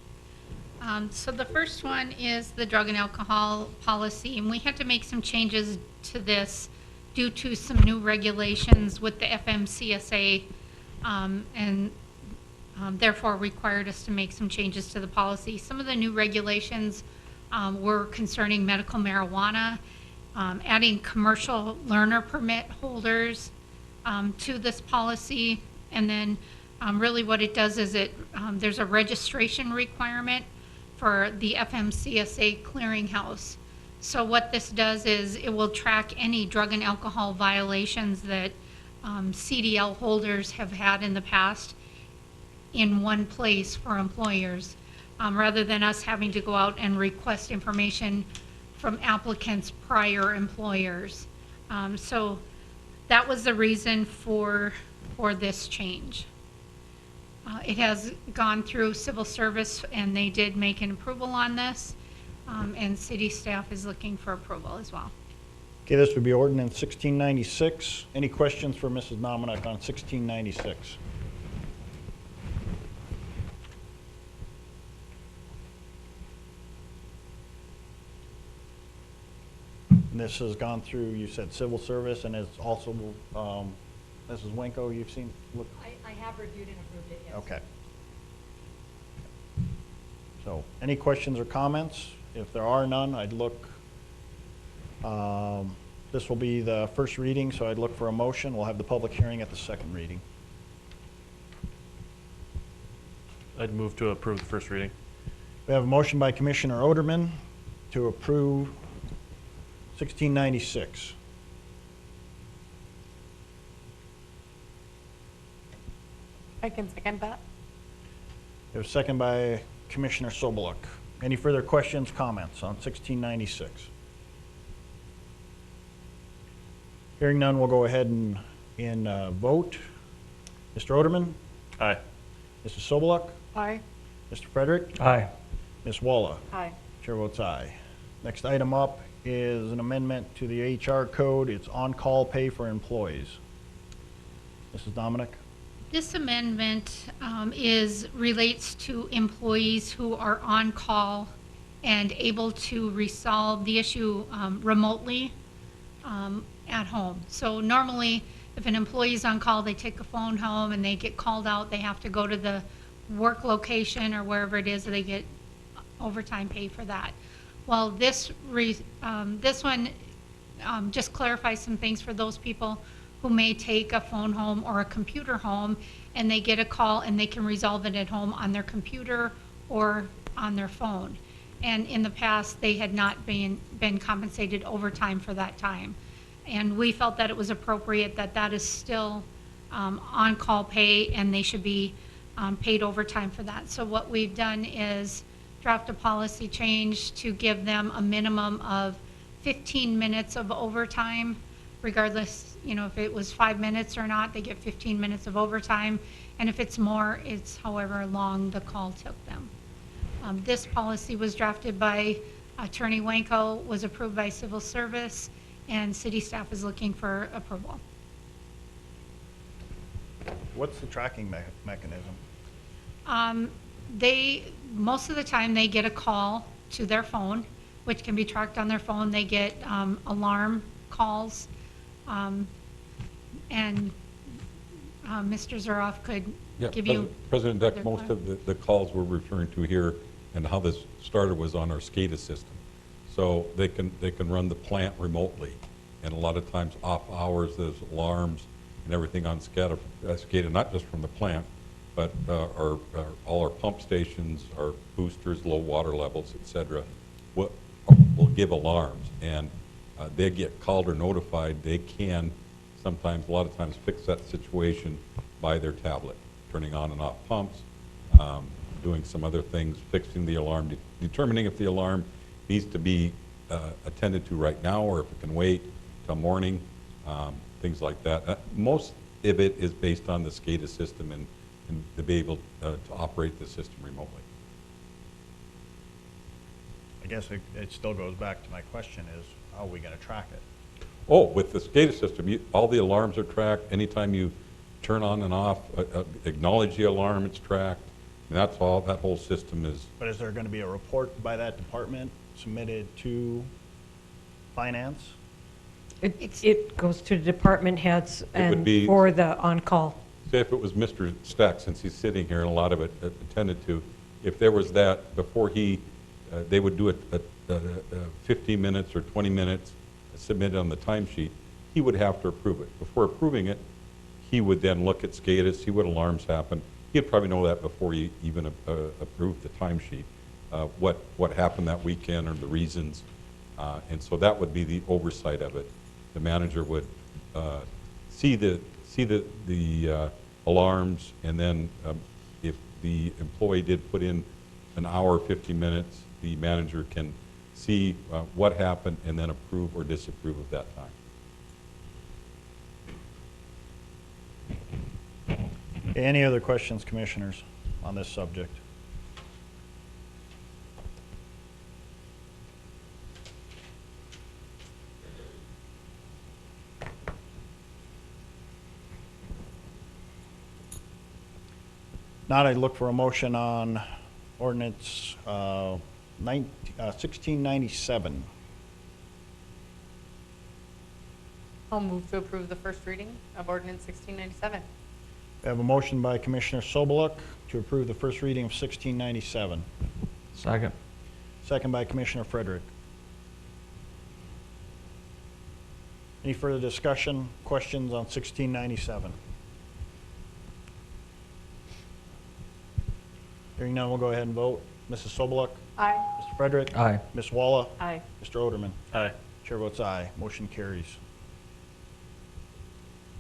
So the first one is the drug and alcohol policy, and we had to make some changes to this due to some new regulations with the Fmcsa, and therefore required us to make some changes to the policy. Some of the new regulations were concerning medical marijuana, adding commercial learner permit holders to this policy, and then really what it does is there's a registration requirement for the Fmcsa clearinghouse. So what this does is it will track any drug and alcohol violations that CDL holders have had in the past in one place for employers, rather than us having to go out and request information from applicants' prior employers. So that was the reason for this change. It has gone through civil service, and they did make an approval on this, and city staff is looking for approval as well. Okay, this would be ordinance 1696. Any questions for Mrs. Naumann on 1696? And this has gone through, you said civil service, and it's also, Mrs. Winkle, you've seen, look, I have reviewed and approved it, yes. okay. So, any questions or comments? If there are none, I'd look, this will be the first reading, so I'd look for a motion. We'll have the public hearing at the second reading. I'd move to approve the first reading. We have a motion by Commissioner Oderman to approve 1696. I can second that. We have a second by Commissioner Soboluk. Any further questions, comments on 1696? Hearing none, we'll go ahead and vote. Mr. Oderman? Aye. Mrs. Soboluk? Aye. Mr. Frederick? Aye. Ms. Walla? Aye. Chair votes aye. Next item up is an amendment to the HR code. It's on-call pay for employees. Mrs. Dominic? This amendment relates to employees who are on call and able to resolve the issue remotely at home. So normally, if an employee is on call, they take a phone home and they get called out, they have to go to the work location or wherever it is, they get overtime pay for that. Well, this one just clarifies some things for those people who may take a phone home or a computer home, and they get a call and they can resolve it at home on their computer or on their phone. And in the past, they had not been compensated overtime for that time. And we felt that it was appropriate that that is still on-call pay, and they should be paid overtime for that. So what we've done is draft a policy change to give them a minimum of 15 minutes of overtime, regardless, if it was 5 minutes or not, they get 15 minutes of overtime. And if it's more, it's however long the call took them. This policy was drafted by Attorney Winkle, was approved by Civil Service, and city staff is looking for approval. What's the tracking mechanism? Most of the time, they get a call to their phone, which can be tracked on their phone. They get alarm calls, and Mr. Zuroff could give you. President Deck, most of the calls we're referring to here and how this started was on our SCADA system. So they can run the plant remotely, and a lot of times off hours, there's alarms and everything on SCADA, not just from the plant, but all our pump stations, our boosters, low water levels, et cetera, will give alarms, and they get called or notified. They can sometimes, a lot of times, fix that situation by their tablet, turning on and off pumps, doing some other things, fixing the alarm, determining if the alarm needs to be attended to right now or if it can wait till morning, things like that. Most of it is based on the SCADA system and to be able to operate the system remotely. I guess it still goes back to my question is, how are we going to track it? Oh, with the SCADA system, all the alarms are tracked. Anytime you turn on and off, acknowledge the alarm, it's tracked. And that's all, that whole system is. But is there going to be a report by that department submitted to finance? It goes to the department heads and be- for the on-call. Say if it was Mr. Stack, since he's sitting here and a lot of it attended to, if there was that, before they would do it at 15 minutes or 20 minutes, submitted on the timesheet, he would have to approve it. Before approving it, he would then look at SCADA, see what alarms happen. He'd probably know that before he even approved the timesheet, what happened that weekend or the reasons. And so that would be the oversight of it. The manager would see the alarms, and then if the employee did put in an hour, 50 minutes, the manager can see what happened and then approve or disapprove of that time. Any other questions, commissioners, on this subject? Now I'd look for a motion on ordinance 1697. I'll move to approve the first reading of ordinance 1697. We have a motion by Commissioner Sobeluk to approve the first reading of 1697. Second. Second by Commissioner Frederick. Any further discussion, questions on 1697? Hearing none, we'll go ahead and vote. Mrs. Sobeluk? Aye. Mr. Frederick? Aye. Ms. Walla? Aye. Mr. Oderman? Aye. Chair votes aye. Motion carries.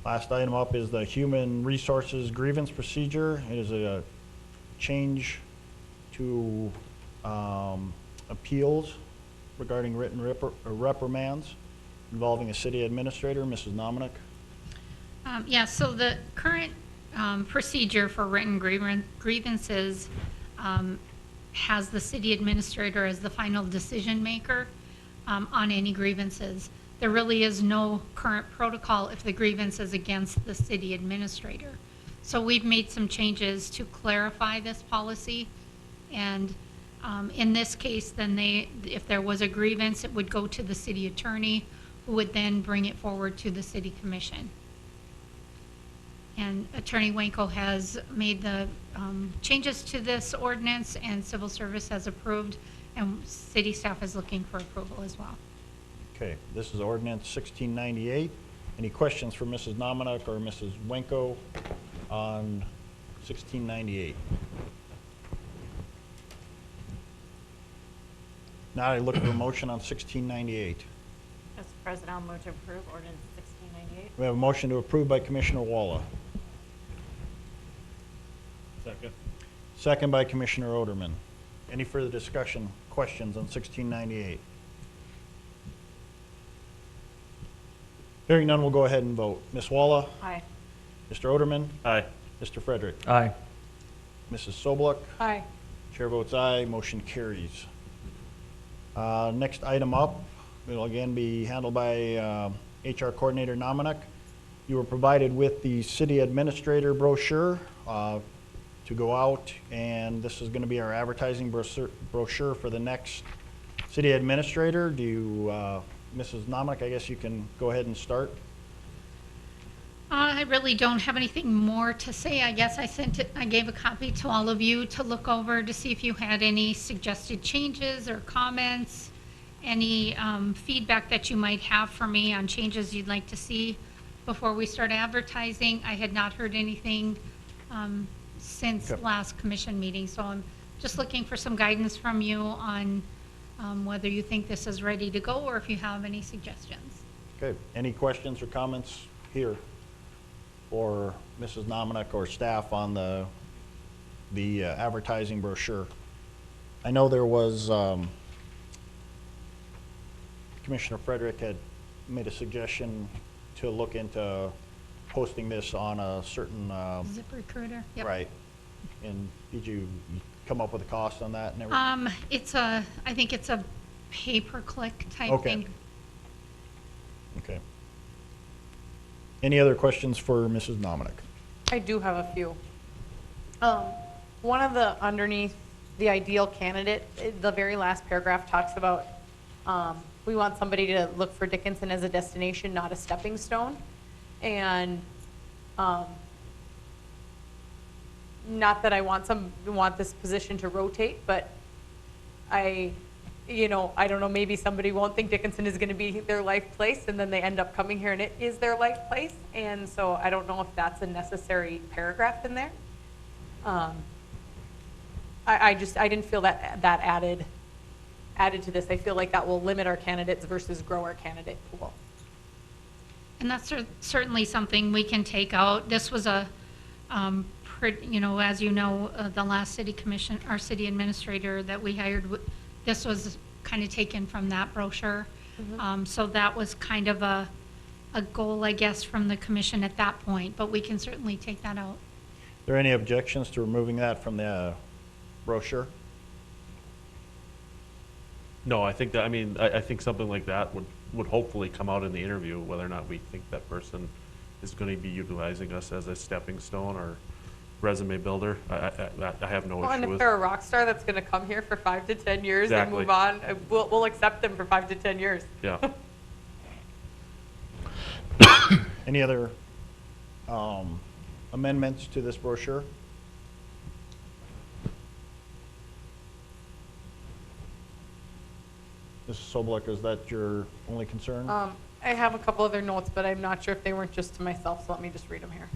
Last item up is the Human Resources Grievance Procedure. It is a change to appeals regarding written reprimands involving a city administrator, Mrs. Naumann. Yeah, so the current procedure for written grievances has the city administrator as the final decision maker on any grievances. There really is no current protocol if the grievance is against the city administrator. So we've made some changes to clarify this policy. And in this case, then if there was a grievance, it would go to the city attorney, who would then bring it forward to the city commission. And Attorney Winkle has made the changes to this ordinance, and civil service has approved, and city staff is looking for approval as well. Okay, this is ordinance 1698. Any questions for Mrs. Naumann or Mrs. Winkle on 1698? Now I look for a motion on 1698. Mr. President, I'll move to approve ordinance 1698. We have a motion to approve by Commissioner Walla. Second. Second by Commissioner Oderman. Any further discussion, questions on 1698? Hearing none, we'll go ahead and vote. Ms. Walla? Aye. Mr. Oderman? Aye. Mr. Frederick? Aye. Mrs. Sobeluk? Aye. Chair votes aye, motion carries. Next item up will again be handled by HR Coordinator Naumann. You were provided with the City Administrator brochure to go out, and this is going to be our advertising brochure for the next City Administrator. Do you, Mrs. Naumann, I guess you can go ahead and start. I really don't have anything more to say. I guess I gave a copy to all of you to look over to see if you had any suggested changes or comments, any feedback that you might have for me on changes you'd like to see before we start advertising. I had not heard anything since last commission meeting, so I'm just looking for some guidance from you on whether you think this is ready to go or if you have any suggestions. Okay, any questions or comments here for Mrs. Naumann or staff on the advertising brochure? I know there was, Commissioner Frederick had made a suggestion to look into posting this on a certain, Zip Recruiter? Yep. right. And did you come up with a cost on that and everything? I think it's a pay-per-click type Okay. thing. Okay. Any other questions for Mrs. Naumann? I do have a few. One of the underneath the ideal candidate, the very last paragraph talks about, we want somebody to look for Dickinson as a destination, not a stepping stone. And, not that I want this position to rotate, but I don't know, maybe somebody won't think Dickinson is gonna be their life place, and then they end up coming here and it is their life place. And so I don't know if that's a necessary paragraph in there. I didn't feel that added to this. I feel like that will limit our candidates versus grow our candidate pool. And that's certainly something we can take out. This was a, as you know, the last city commission, our city administrator that we hired, this was kind of taken from that brochure. So that was kind of a goal, I guess, from the commission at that point, but we can certainly take that out. Are there any objections to removing that from the brochure? No, I think that, I mean, I think something like that would hopefully come out in the interview, whether or not we think that person is going to be utilizing us as a stepping stone or resume builder. I have no Well, and issue if with. they're a rock star that's going to come here for 5 to 10 years Exactly. and move on, we'll accept them for 5 to 10 years. Yeah. Any other amendments to this brochure? Mrs. Sobeluk, is that your only concern? I have a couple other notes, but I'm not sure if they weren't just to myself, so let me just read them here.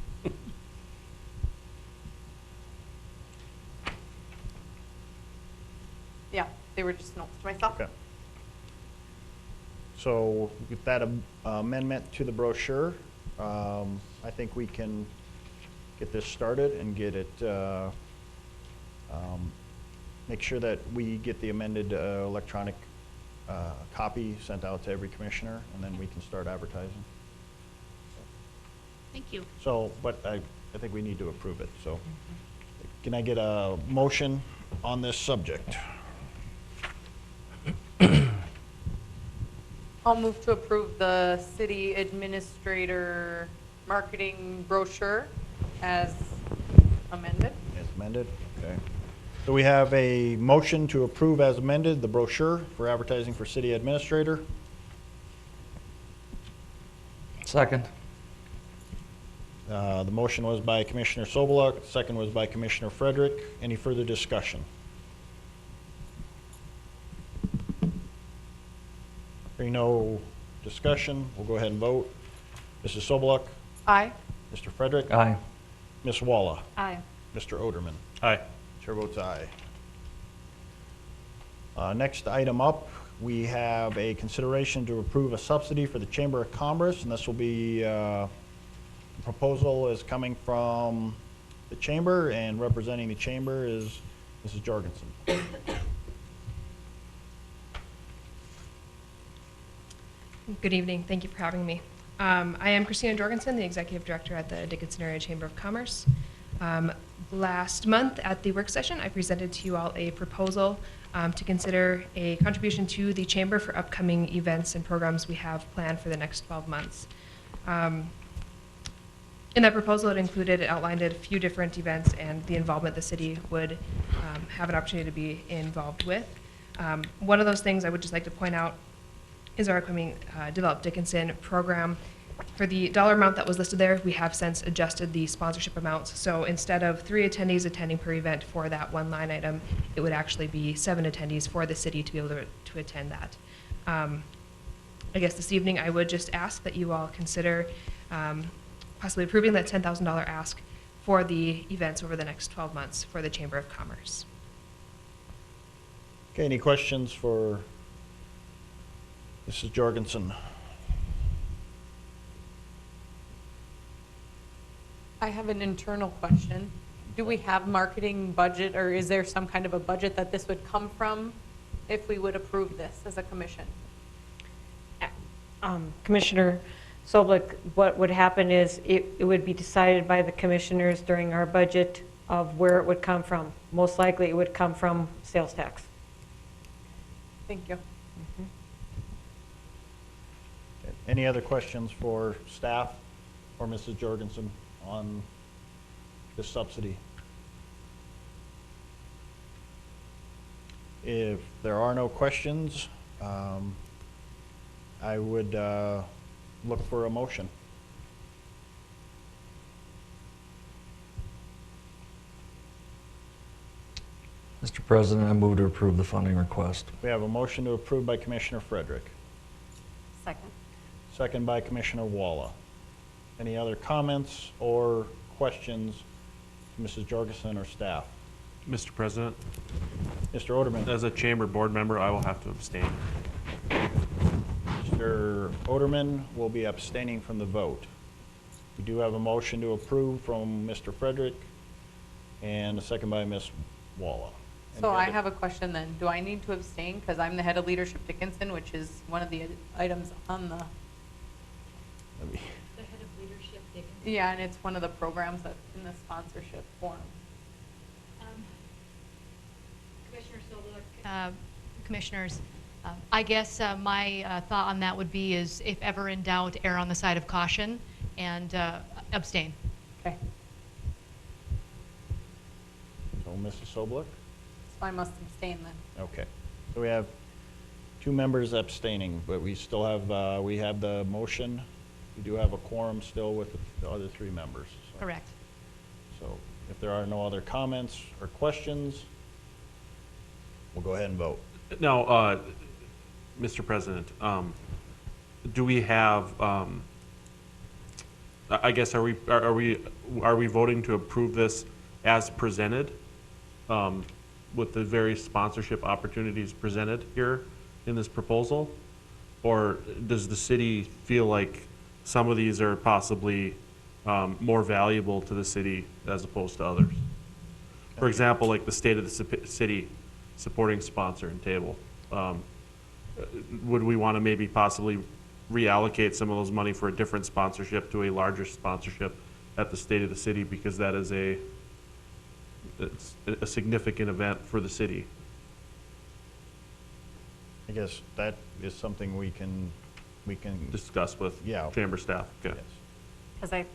Yeah, they were just notes to myself. Okay. So with that amendment to the brochure, I think we can get this started and get it, make sure that we get the amended electronic copy sent out to every commissioner, and then we can start advertising. Thank you. So, but I think we need to approve it, so. Can I get a motion on this subject? I'll move to approve the city administrator marketing brochure as amended. As amended, okay. So we have a motion to approve as amended the brochure for advertising for city administrator. Second. The motion was by Commissioner Sobeluk, the second was by Commissioner Frederick. Any further discussion? Hearing no discussion, we'll go ahead and vote. Mrs. Sobeluk, Aye. Mr. Frederick, Aye. Ms. Walla, Aye. Mr. Oderman. Aye. Chair votes aye. Next item up, we have a consideration to approve a subsidy for the Chamber of Commerce, and this will be, the proposal is coming from the Chamber, and representing the Chamber is Mrs. Jorgensen. Good evening. Thank you for having me. I am Christina Jorgensen, the Executive Director at the Dickinson Area Chamber of Commerce. Last month at the work session, I presented to you all a proposal to consider a contribution to the Chamber for upcoming events and programs we have planned for the next 12 months. In that proposal, it outlined a few different events and the involvement the city would have an opportunity to be involved with. One of those things I would just like to point out is our upcoming Develop Dickinson program. For the dollar amount that was listed there, we have since adjusted the sponsorship amounts. So instead of 3 attendees attending per event for that one line item, it would actually be 7 attendees for the city to be able to attend that. I guess this evening I would just ask that you all consider possibly approving that $10,000 ask for the events over the next 12 months for the Chamber of Commerce. Okay, any questions for Mrs. Jorgensen? I have an internal question. Do we have marketing budget, or is there some kind of a budget that this would come from if we would approve this as a commission? Commissioner Sobeluk, what would happen is it would be decided by the commissioners during our budget of where it would come from. Most likely, it would come from sales tax. Thank you. Any other questions for staff or Mrs. Jorgensen on this subsidy? If there are no questions, I would look for a motion. Mr. President, I move to approve the funding request. We have a motion to approve by Commissioner Frederick, Second. second by Commissioner Walla. Any other comments or questions to Mrs. Jorgensen or staff? Mr. President, Mr. Oderman. as a chamber board member, I will have to abstain. Mr. Oderman will be abstaining from the vote. We do have a motion to approve from Mr. Frederick and a second by Ms. Walla. So I have a question then. Do I need to abstain? Because I'm the head of leadership Dickinson, which is one of the items on the, Let me- The head of leadership, Dickinson. yeah, and it's one of the programs that's in the sponsorship form. Commissioner Sobeluk, Commissioners, I guess my thought on that would be is if ever in doubt, err on the side of caution and abstain. Okay, So Mrs. Sobeluk? so I must abstain then. Okay. So we have 2 members abstaining, but we still have, we have the motion. We do have a quorum still with the other 3 members. So- Correct. So if there are no other comments or questions, we'll go ahead and vote. Now, Mr. President, do we have, I guess, are we voting to approve this as presented? With the various sponsorship opportunities presented here in this proposal? Or does the city feel like some of these are possibly more valuable to the city as opposed to others? For example, like the state of the city supporting sponsor and table. Would we want to maybe possibly reallocate some of those money for a different sponsorship to a larger sponsorship at the state of the city, because that is it's a significant event for the city? I guess that is something we can Discuss with Yeah. chamber staff. Okay. Yes. Because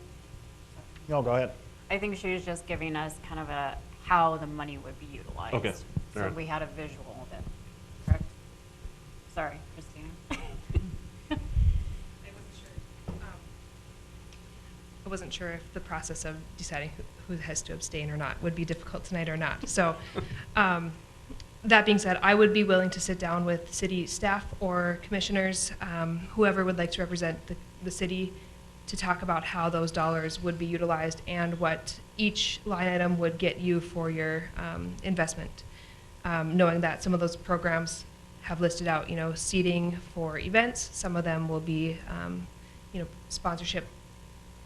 No, go ahead. I think she was just giving us kind of a, how the money would be utilized. Okay, So alright. we had a visual of it, correct? Sorry, Christina. I wasn't sure if the process of deciding who has to abstain or not would be difficult tonight or not. So, that being said, I would be willing to sit down with city staff or commissioners, whoever would like to represent the city, to talk about how those dollars would be utilized and what each line item would get you for your investment. Knowing that some of those programs have listed out, seating for events. Some of them will be, sponsorship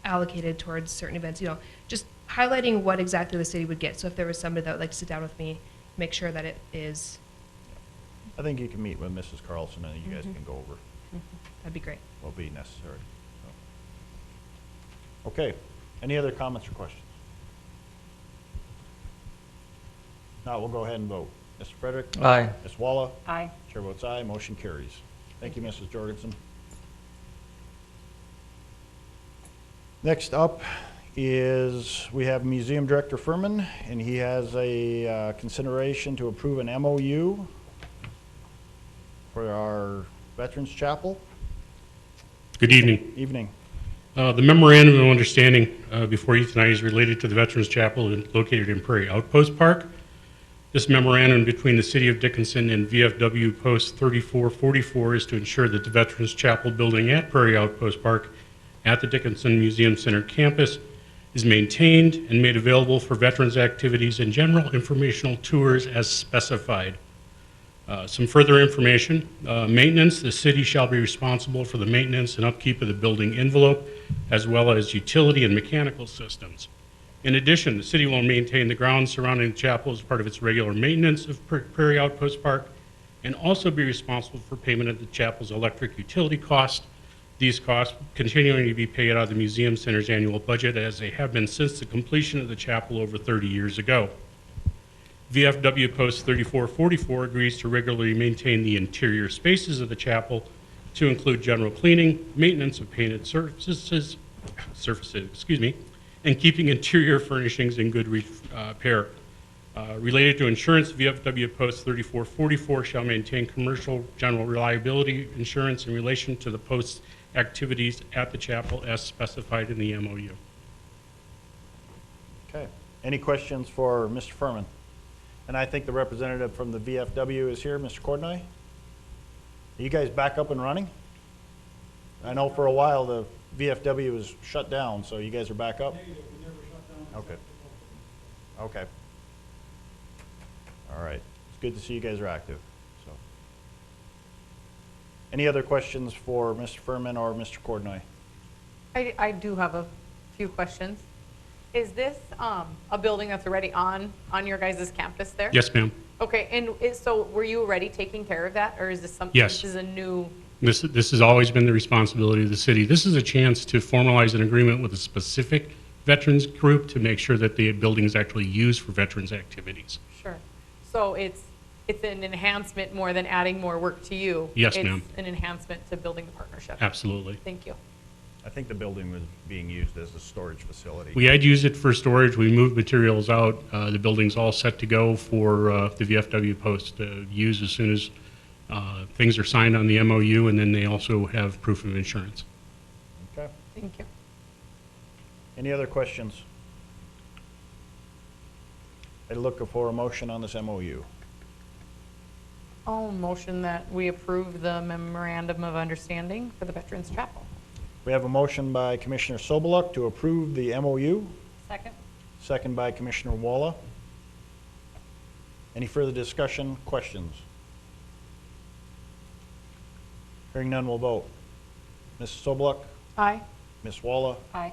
allocated towards certain events, just highlighting what exactly the city would get. So if there was somebody that would like to sit down with me, make sure that it is, I think you can meet with Mrs. Carlson and you guys can go over that'd be great. what will be necessary. So. Okay, any other comments or questions? Now we'll go ahead and vote. Mr. Frederick? Aye. Ms. Walla? Aye. Chair votes aye, motion carries. Thank you, Mrs. Jorgensen. Next up is, we have Museum Director Furman, and he has a consideration to approve an MOU for our Veterans Chapel. Good evening. Evening. The memorandum of understanding before you tonight is related to the Veterans Chapel located in Prairie Outpost Park. This memorandum between the City of Dickinson and VFW Post 3444 is to ensure that the Veterans Chapel building at Prairie Outpost Park at the Dickinson Museum Center campus is maintained and made available for veterans activities and general informational tours as specified. Some further information, maintenance, the city shall be responsible for the maintenance and upkeep of the building envelope, as well as utility and mechanical systems. In addition, the city will maintain the grounds surrounding the chapel as part of its regular maintenance of Prairie Outpost Park, and also be responsible for payment of the chapel's electric utility cost. These costs continuing to be paid out of the Museum Center's annual budget, as they have been since the completion of the chapel over 30 years ago. VFW Post 3444 agrees to regularly maintain the interior spaces of the chapel to include general cleaning, maintenance of painted surfaces, and keeping interior furnishings in good repair. Related to insurance, VFW Post 3444 shall maintain commercial general reliability insurance in relation to the post's activities at the chapel as specified in the MOU. Okay. Any questions for Mr. Furman? And I think the representative from the VFW is here, Mr. Cordnoy. Are you guys back up and running? I know for a while the VFW was shut down, so you guys are back up? Okay. Okay. All right. It's good to see you guys are active. So, any other questions for Mr. Furman or Mr. Cordnoy? I do have a few questions. Is this a building that's already on your guys' campus there? Yes, ma'am. Okay, and so were you already taking care of that, or is this something? Yes. This is a new, This has always been the responsibility of the city. This is a chance to formalize an agreement with a specific veterans group to make sure that the building is actually used for veterans activities. sure. So it's an enhancement more than adding more work to you? Yes, ma'am. It's an enhancement to building the partnership? Absolutely. Thank you. I think the building was being used as a storage facility. We had used it for storage. We moved materials out. The building's all set to go for the VFW post to use as soon as things are signed on the MOU, and then they also have proof of insurance. Okay. Thank you. Any other questions? I'd look for a motion on this MOU. I'll motion that we approve the memorandum of understanding for the Veterans Chapel. We have a motion by Commissioner Sobeluk to approve the MOU, Second? second by Commissioner Walla. Any further discussion, questions? Hearing none, we'll vote. Mrs. Sobeluk, Aye. Ms. Walla, Aye.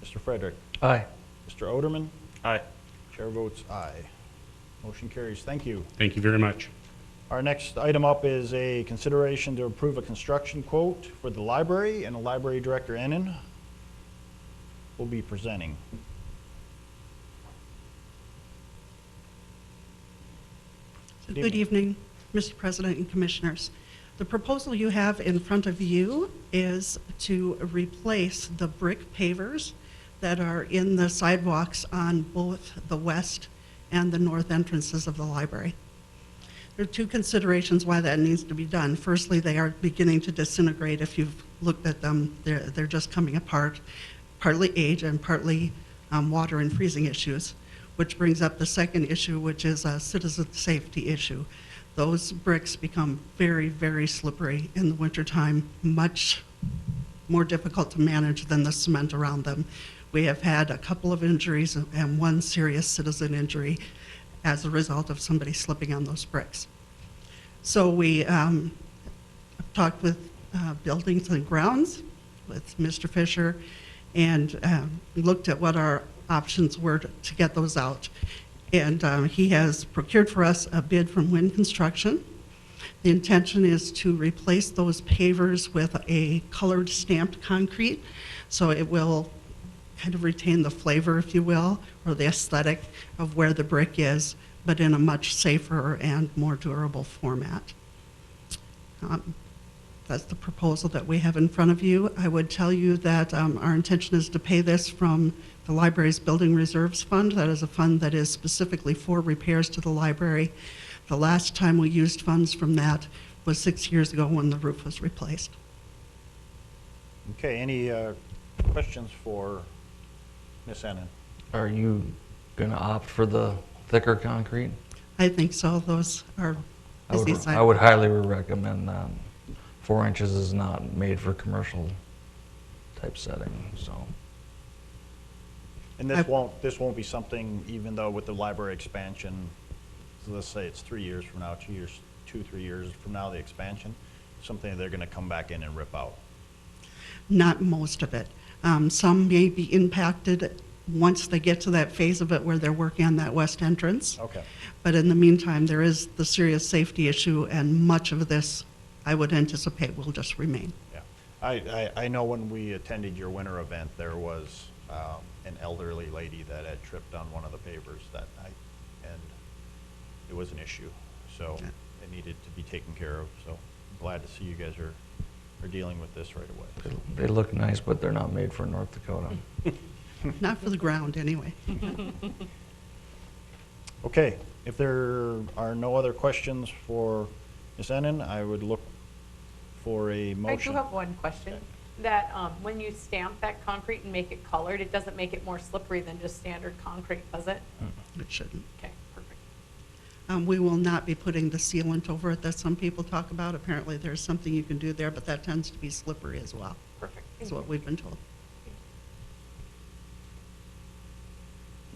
Mr. Frederick, Aye. Mr. Oderman, Aye. chair votes aye. Motion carries. Thank you. Thank you very much. Our next item up is a consideration to approve a construction quote for the library, and the library director, Ennen, will be presenting. Good evening, Mr. President and Commissioners. The proposal you have in front of you is to replace the brick pavers that are in the sidewalks on both the west and the north entrances of the library. There are two considerations why that needs to be done. Firstly, they are beginning to disintegrate. If you've looked at them, they're just coming apart, partly age and partly water and freezing issues, which brings up the second issue, which is a citizen safety issue. Those bricks become very, very slippery in the wintertime, much more difficult to manage than the cement around them. We have had a couple of injuries and one serious citizen injury as a result of somebody slipping on those bricks. So we talked with Buildings and Grounds, with Mr. Fisher, and looked at what our options were to get those out. And he has procured for us a bid from Wind Construction. The intention is to replace those pavers with a colored stamped concrete, so it will kind of retain the flavor, if you will, or the aesthetic of where the brick is, but in a much safer and more durable format. That's the proposal that we have in front of you. I would tell you that our intention is to pay this from the library's Building Reserves Fund. That is a fund that is specifically for repairs to the library. The last time we used funds from that was 6 years ago when the roof was replaced. Okay, any questions for Ms. Ennen? Are you going to opt for the thicker concrete? I think so. Those are busy I would highly recommend that. 4 inches is not made for commercial type setting, so. And this won't be something, even though with the library expansion, so let's say it's 3 years from now, 2-3 years from now, the expansion, something they're gonna come back in and rip out. Not most of it. Some may be impacted once they get to that phase of it where they're working on that west entrance. Okay. But in the meantime, there is the serious safety issue, and much of this, I would anticipate, will just remain. Yeah, I know when we attended your winter event, there was an elderly lady that had tripped on one of the pavers that night, and it was an issue. So it needed to be taken care of. So I'm glad to see you guys are dealing with this right away. They look nice, but they're not made for North Dakota. Not for the ground, anyway. Okay, if there are no other questions for Ms. Ennen, I would look for a I motion. do have one question. That when you stamp that concrete and make it colored, it doesn't make it more slippery than just standard concrete, does it? It shouldn't. Okay, perfect. We will not be putting the sealant over it that some people talk about. Apparently, there's something you can do there, but that tends to be slippery as well. Perfect. Is what we've been told.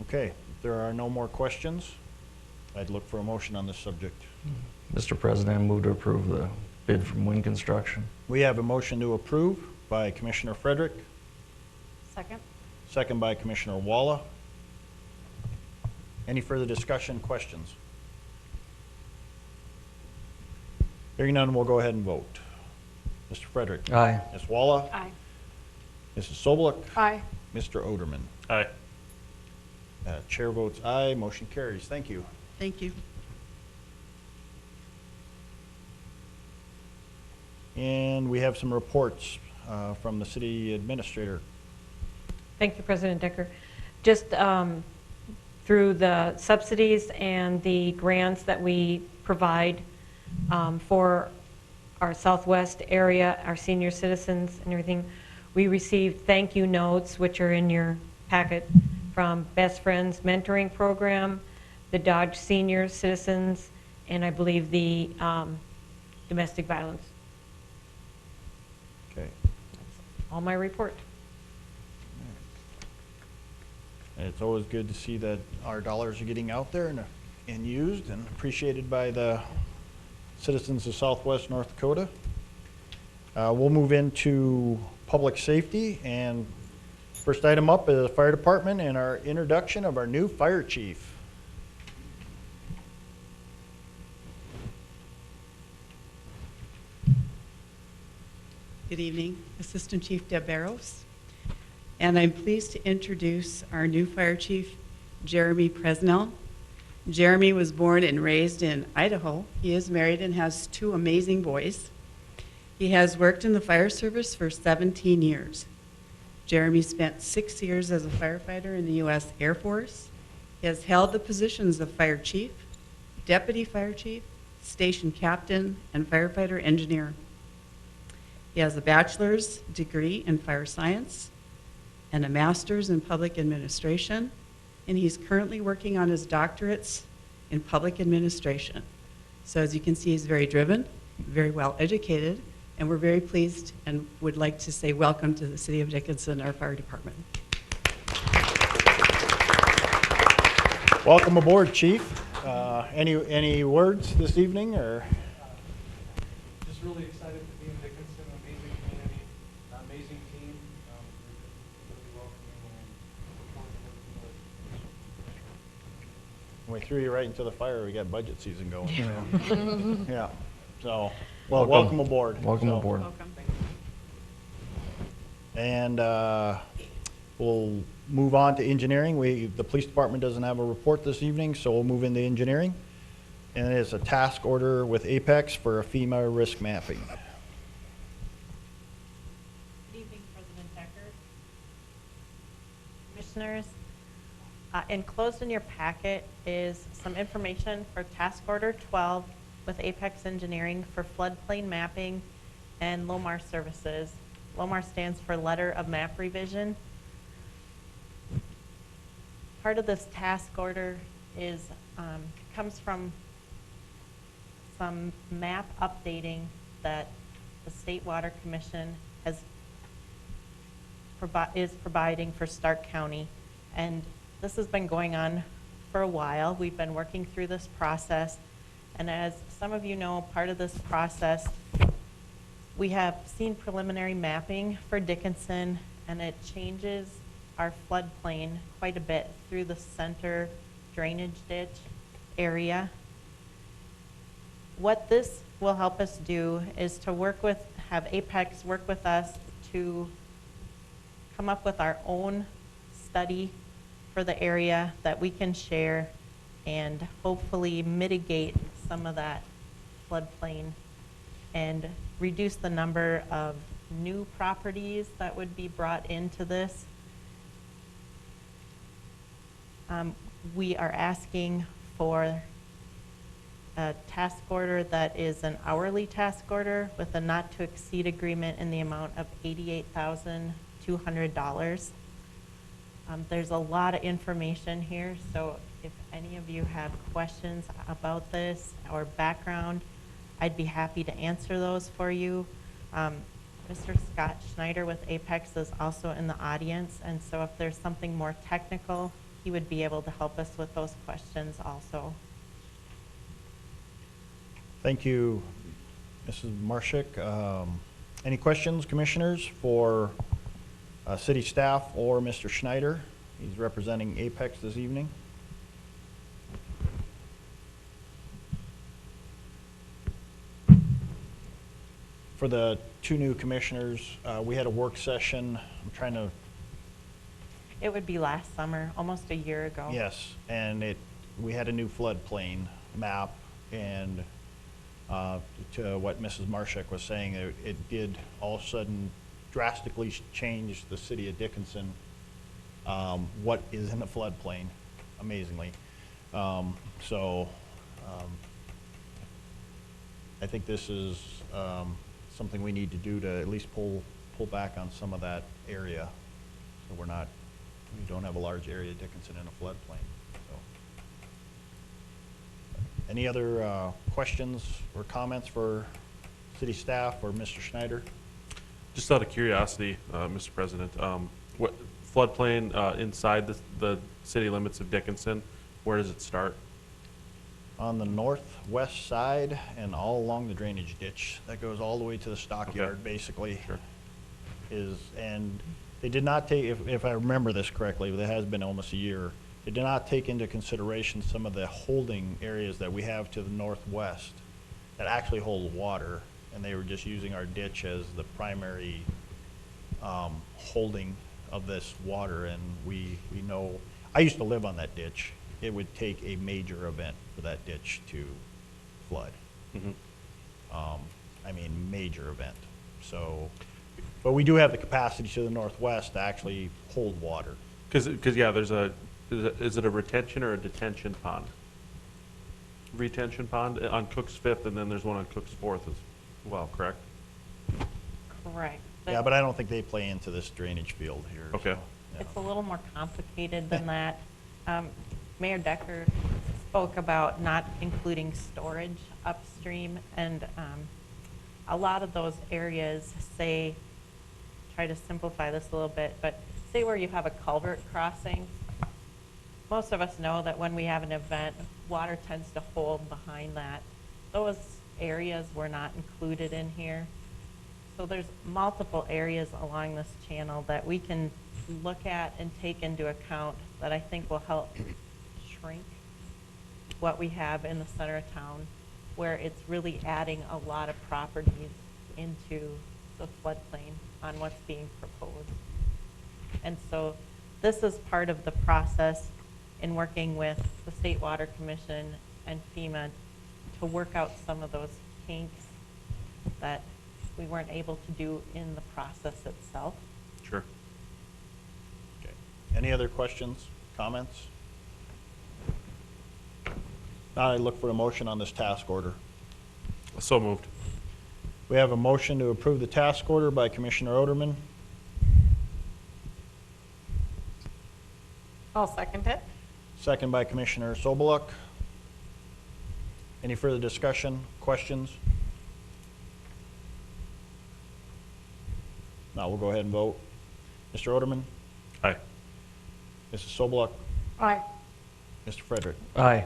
Okay, if there are no more questions, I'd look for a motion on this subject. Mr. President, I move to approve the bid from Wind Construction. We have a motion to approve by Commissioner Frederick, Second? second by Commissioner Walla. Any further discussion, questions? Hearing none, we'll go ahead and vote. Mr. Frederick? Aye. Ms. Walla? Aye. Mrs. Sobeluk? Aye. Mr. Oderman? Aye. Chair votes aye, motion carries. Thank you. Thank you. And we have some reports from the city administrator. Thank you, President Dekker. Just through the subsidies and the grants that we provide for our southwest area, our senior citizens and everything, we received thank you notes, which are in your packet, from Best Friends Mentoring Program, the Dodge Senior Citizens, and I believe the domestic violence. Okay. That's all my report. And it's always good to see that our dollars are getting out there and used and appreciated by the citizens of Southwest North Dakota. We'll move into public safety, and first item up is the fire department and our introduction of our new fire chief. Good evening, Assistant Chief Deb Barrows. And I'm pleased to introduce our new fire chief, Jeremy Presnell. Jeremy was born and raised in Idaho. He is married and has 2 amazing boys. He has worked in the fire service for 17 years. Jeremy spent 6 years as a firefighter in the U.S. Air Force. He has held the positions of fire chief, deputy fire chief, station captain, and firefighter engineer. He has a bachelor's degree in fire science and a master's in public administration, and he's currently working on his doctorates in public administration. So as you can see, he's very driven, very well educated, and we're very pleased and would like to say welcome to the City of Dickinson, our fire department. Welcome aboard, Chief. Any words this evening, or? Just really excited to be in Dickinson, amazing community, amazing team. Really welcoming and look forward to working with. We threw you right into the fire. We got budget season going. Yeah. Yeah. So, well, welcome aboard. Welcome So- aboard. Welcome. And we'll move on to engineering. The police department doesn't have a report this evening, so we'll move into engineering. And it's a task order with Apex for a FEMA risk mapping. Good evening, President Dekker, Commissioners. Enclosed in your packet is some information for Task Order 12 with Apex Engineering for floodplain mapping and LOMAR services. LOMAR stands for Letter of Map Revision. Part of this task order is comes from some map updating that the State Water Commission is providing for Stark County. And this has been going on for a while. We've been working through this process. And as some of you know, part of this process, we have seen preliminary mapping for Dickinson, and it changes our floodplain quite a bit through the center drainage ditch area. What this will help us do is to have Apex work with us to come up with our own study for the area that we can share and hopefully mitigate some of that floodplain and reduce the number of new properties that would be brought into this. We are asking for a task order that is an hourly task order with a not to exceed agreement in the amount of $88,200. There's a lot of information here, so if any of you have questions about this or background, I'd be happy to answer those for you. Mr. Scott Schneider with Apex is also in the audience, and so if there's something more technical, he would be able to help us with those questions also. Thank you, Mrs. Marshik. Any questions, commissioners, for city staff or Mr. Schneider? He's representing Apex this evening. For the two new commissioners, we had a work session. I'm trying to, It would be last summer, almost a year ago. yes, and we had a new floodplain map, and to what Mrs. Marshak was saying, it did all of a sudden drastically change the city of Dickinson, what is in the floodplain, amazingly. I think this is something we need to do to at least pull back on some of that area, so we don't have a large area of Dickinson in a floodplain. So, any other questions or comments for city staff or Mr. Schneider? Just out of curiosity, Mr. President, what floodplain inside the city limits of Dickinson, where does it start? On the northwest side and all along the drainage ditch. That goes all the way to the stockyard, basically. Sure. And they did not take, if I remember this correctly, but it has been almost a year, they did not take into consideration some of the holding areas that we have to the northwest that actually hold water, and they were just using our ditch as the primary holding of this water. And we know, I used to live on that ditch. It would take a major event for that ditch to flood. I mean, major event. So, but we do have the capacity to the northwest to actually hold water. Because yeah, is it a retention or a detention pond? Retention pond on Cook's Fifth, and then there's one on Cook's Fourth as well, correct? Correct. Yeah, but I don't think they play into this drainage field here. Okay. So, yeah. It's a little more complicated than that. Mayor Dekker spoke about not including storage upstream, and a lot of those areas, say, try to simplify this a little bit, but say where you have a culvert crossing, most of us know that when we have an event, water tends to hold behind that. Those areas were not included in here. So there's multiple areas along this channel that we can look at and take into account that I think will help shrink what we have in the center of town, where it's really adding a lot of properties into the floodplain on what's being proposed. And so this is part of the process in working with the State Water Commission and FEMA to work out some of those kinks that we weren't able to do in the process itself. Sure. Okay. Any other questions, comments? Now I look for a motion on this task order. So moved. We have a motion to approve the task order by Commissioner Oderman. I'll second it. Second by Commissioner Sobeluk. Any further discussion, questions? Now we'll go ahead and vote. Mr. Oderman? Aye. Mrs. Sobeluk? Aye. Mr. Frederick? Aye.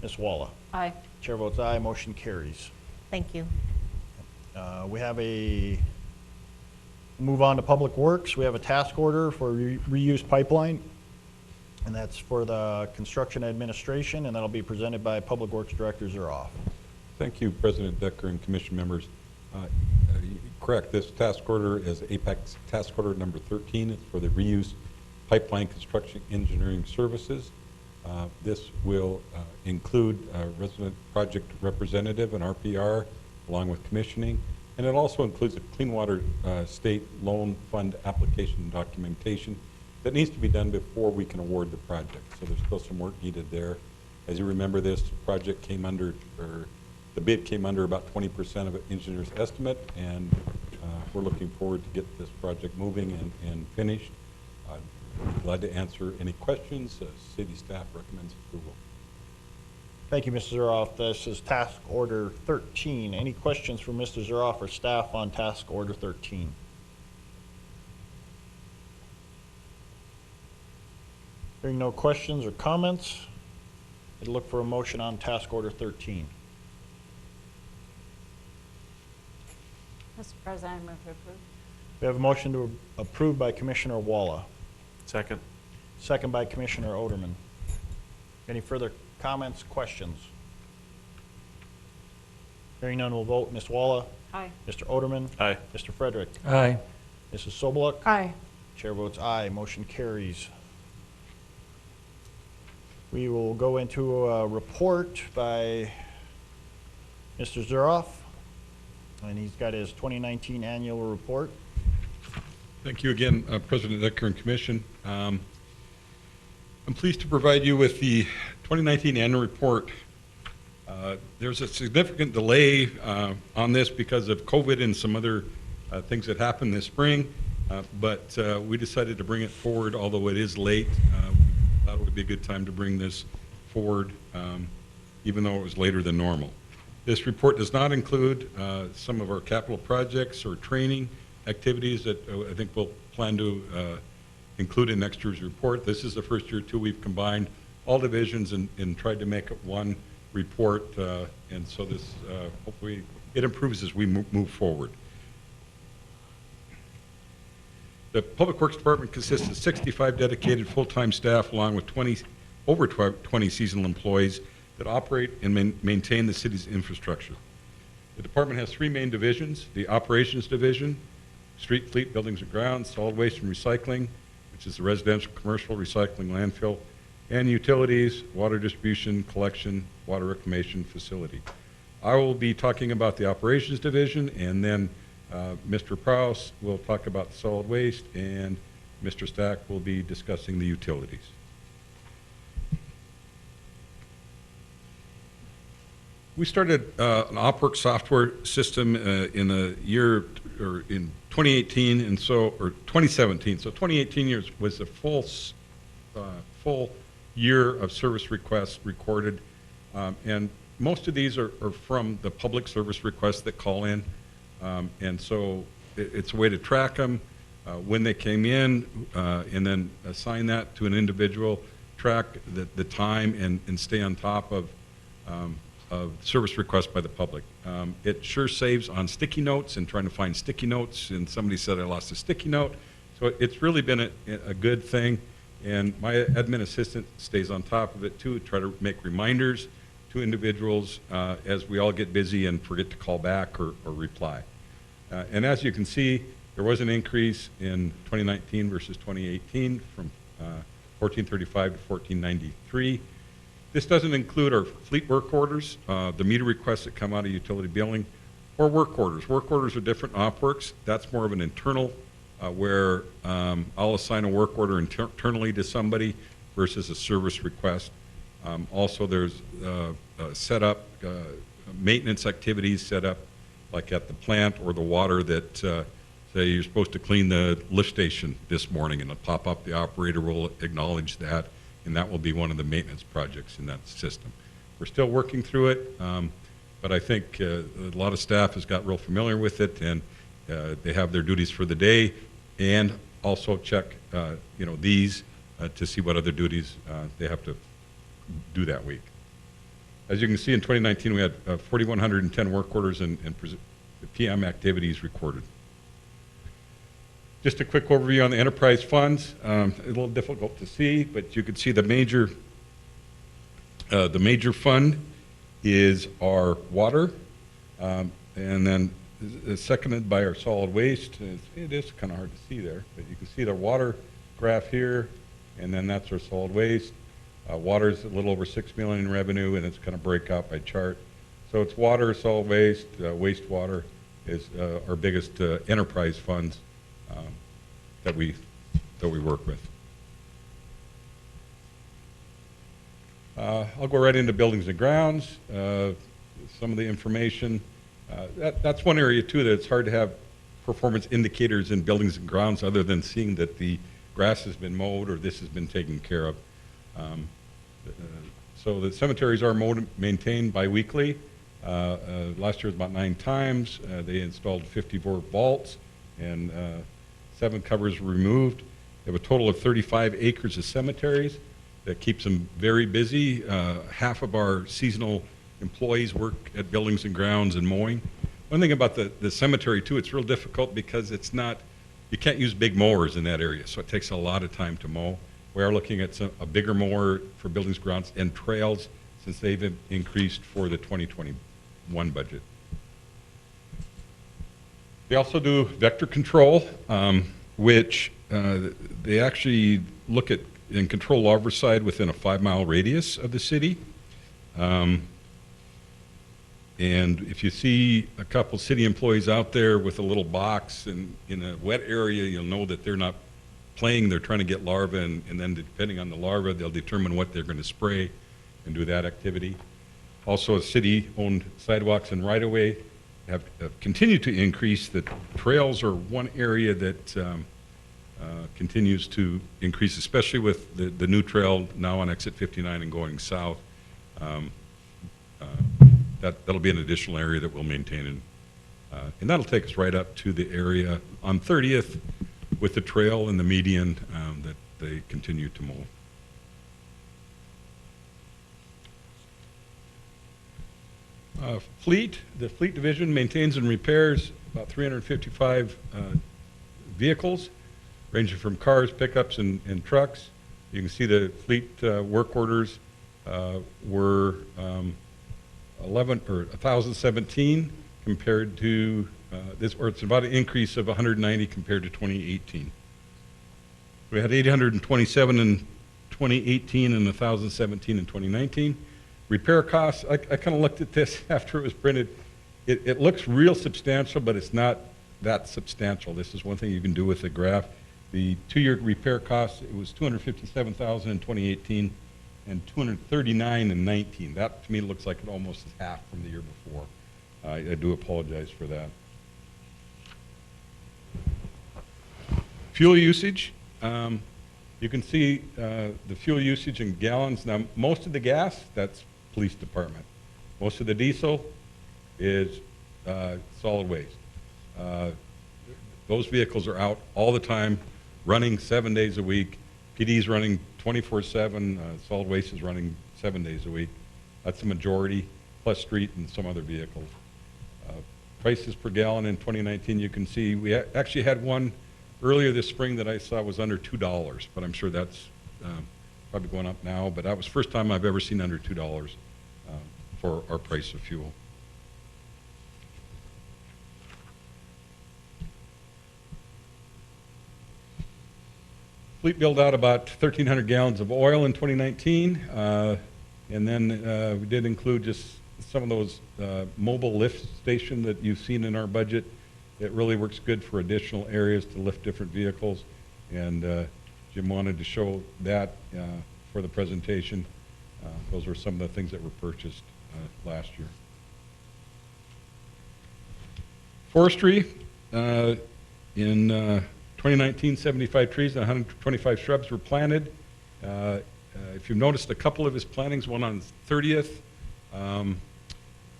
Ms. Walla? Aye. Chair votes aye, motion carries. Thank you. We have move on to Public Works. We have a task order for reuse pipeline, and that's for the construction administration, and that'll be presented by Public Works Director Zuroff. Thank you, President Dekker and Commission members. Correct, this task order is Apex Task Order number 13. It's for the reuse pipeline construction engineering services. This will include a resident project representative, an RPR, along with commissioning, and it also includes a Clean Water State Loan Fund application documentation that needs to be done before we can award the project. So there's still some work needed there. As you remember, this project came under, or the bid came under about 20% of an engineer's estimate, and we're looking forward to get this project moving and finished. Glad to answer any questions. City staff recommends approval. Thank you, Mr. Zuroff. This is Task Order 13. Any questions for Mr. Zuroff or staff on Task Order 13? Hearing no questions or comments, I'd look for a motion on Task Order 13. Mr. President, I move to approve. We have a motion to approve by Commissioner Walla. Second. Second by Commissioner Oderman. Any further comments, questions? Hearing none, we'll vote. Ms. Walla? Aye. Mr. Oderman. Aye. Mr. Frederick. Aye. Mrs. Sobeluk. Aye. Chair votes aye, motion carries. We will go into a report by Mr. Zuroff, and he's got his 2019 annual report. Thank you again, President Dekker and Commission. I'm pleased to provide you with the 2019 annual report. There's a significant delay on this because of COVID and some other things that happened this spring, but we decided to bring it forward, although it is late. We thought it would be a good time to bring this forward, even though it was later than normal. This report does not include some of our capital projects or training activities that I think we'll plan to include in next year's report. This is the first year, too, we've combined all divisions and tried to make it one report, and so this, hopefully, it improves as we move forward. The Public Works Department consists of 65 dedicated full-time staff along with over 20 seasonal employees that operate and maintain the city's infrastructure. The department has three main divisions: the Operations Division, Street Fleet, Buildings and Grounds, Solid Waste and Recycling, which is the residential, commercial, recycling, landfill, and Utilities, Water Distribution, Collection, Water Reclamation Facility. I will be talking about the Operations Division, and then Mr. Prowse will talk about the Solid Waste, and Mr. Stack will be discussing the Utilities. We started an OpWorks software system in the year, or in 2018, and so, or 2017. So 2018 was the full year of service requests recorded, and most of these are from the public service requests that call in, and so it's a way to track them when they came in, and then assign that to an individual, track the time, and stay on top of service requests by the public. It sure saves on sticky notes and trying to find sticky notes, and somebody said I lost a sticky note. So it's really been a good thing, and my admin assistant stays on top of it too, try to make reminders to individuals as we all get busy and forget to call back or reply. And as you can see, there was an increase in 2019 versus 2018 from 1435 to 1493. This doesn't include our fleet work orders, the meter requests that come out of utility billing, or work orders. Work orders are different in OpWorks. That's more of an internal, where I'll assign a work order internally to somebody versus a service request. Also, there's setup, maintenance activities set up, like at the plant or the water that, say you're supposed to clean the lift station this morning, and it'll pop up, the operator will acknowledge that, and that will be one of the maintenance projects in that system. We're still working through it, but I think a lot of staff has got real familiar with it, and they have their duties for the day, and also check these to see what other duties they have to do that week. As you can see, in 2019 we had 4,110 work orders and PM activities recorded. Just a quick overview on the enterprise funds. A little difficult to see, but you can see the major fund is our water, and then seconded by our solid waste. It is kind of hard to see there, but you can see the water graph here, and then that's our solid waste. Water is a little over $6 million in revenue, and it's kind of break out by chart. So it's water, solid waste, wastewater is our biggest enterprise funds that we work with. I'll go right into buildings and grounds. Some of the information. That's one area too that it's hard to have performance indicators in buildings and grounds other than seeing that the grass has been mowed or this has been taken care of. So the cemeteries are maintained bi-weekly. Last year was about 9 times. They installed 54 vaults, and 7 covers were removed. They have a total of 35 acres of cemeteries. That keeps them very busy. Half of our seasonal employees work at buildings and grounds and mowing. One thing about the cemetery too, it's real difficult because it's not, you can't use big mowers in that area, so it takes a lot of time to mow. We are looking at a bigger mower for buildings, grounds, and trails since they've increased for the 2021 budget. They also do vector control, which they actually look at and control larvicide within a 5-mile radius of the city. And if you see a couple city employees out there with a little box and in a wet area, you'll know that they're not playing, they're trying to get larvae, and then depending on the larva, they'll determine what they're going to spray and do that activity. Also, city-owned sidewalks and right-of-way have continued to increase. The trails are one area that continues to increase, especially with the new trail now on exit 59 and going south. That'll be an additional area that we'll maintain, and that'll take us right up to the area on 30th with the trail and the median that they continue to mow. The Fleet Division maintains and repairs about 355 vehicles, ranging from cars, pickups, and trucks. You can see the fleet work orders were 1,017 compared to it's about an increase of 190 compared to 2018. We had 827 in 2018 and 1,017 in 2019. Repair costs, I kind of looked at this after it was printed. It looks real substantial, but it's not that substantial. This is one thing you can do with the graph. The 2-year repair costs, it was $257,000 in 2018 and $239 in 19. That to me looks like it almost is half from the year before. I do apologize for that. Fuel usage. You can see the fuel usage in gallons. Now, most of the gas, that's police department. Most of the diesel is solid waste. Those vehicles are out all the time, running 7 days a week. PD's running 24/7. Solid waste is running 7 days a week. That's the majority, plus street and some other vehicles. Prices per gallon in 2019, you can see we actually had one earlier this spring that I saw was under $2, but I'm sure that's probably going up now. But that was the first time I've ever seen under $2 for our price of fuel. Fleet billed out about 1,300 gallons of oil in 2019, and then we did include just some of those mobile lift station that you've seen in our budget. It really works good for additional areas to lift different vehicles, and Jim wanted to show that for the presentation. Those were some of the things that were purchased last year. Forestry, in 2019, 75 trees and 125 shrubs were planted. If you've noticed a couple of his plantings, one on 30th,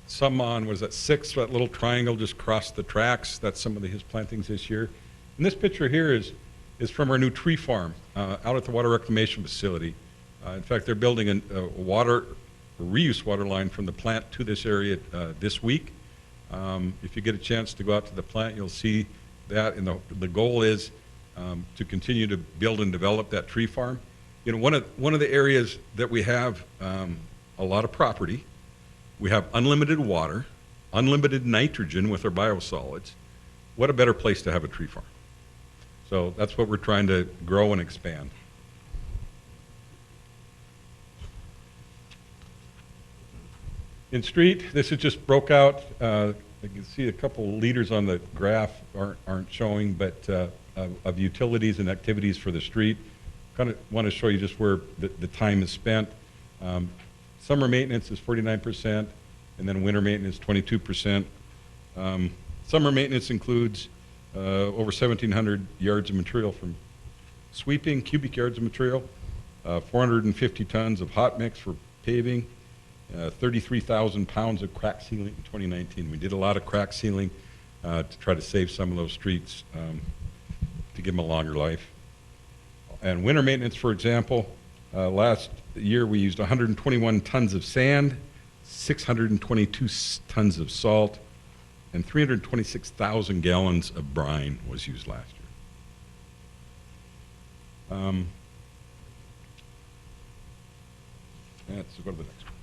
some on, what is that, 6th, that little triangle just crossed the tracks. That's some of his plantings this year. And this picture here is from our new tree farm out at the water reclamation facility. In fact, they're building a reuse water line from the plant to this area this week. If you get a chance to go out to the plant, you'll see that, and the goal is to continue to build and develop that tree farm. You know, one of the areas that we have a lot of property, we have unlimited water, unlimited nitrogen with our biosolids. What a better place to have a tree farm. So that's what we're trying to grow and expand. In street, this is just broke out. You can see a couple leaders on the graph aren't showing, but of utilities and activities for the street. Kind of want to show you just where the time is spent. Summer maintenance is 49%, and then winter maintenance 22%. Summer maintenance includes over 1,700 yards of material from sweeping, cubic yards of material, 450 tons of hot mix for paving, 33,000 pounds of crack sealing in 2019. We did a lot of crack sealing to try to save some of those streets to give them a longer life. And winter maintenance, for example, last year we used 121 tons of sand, 622 tons of salt, and 326,000 gallons of brine was used last year. Let's go to the next one.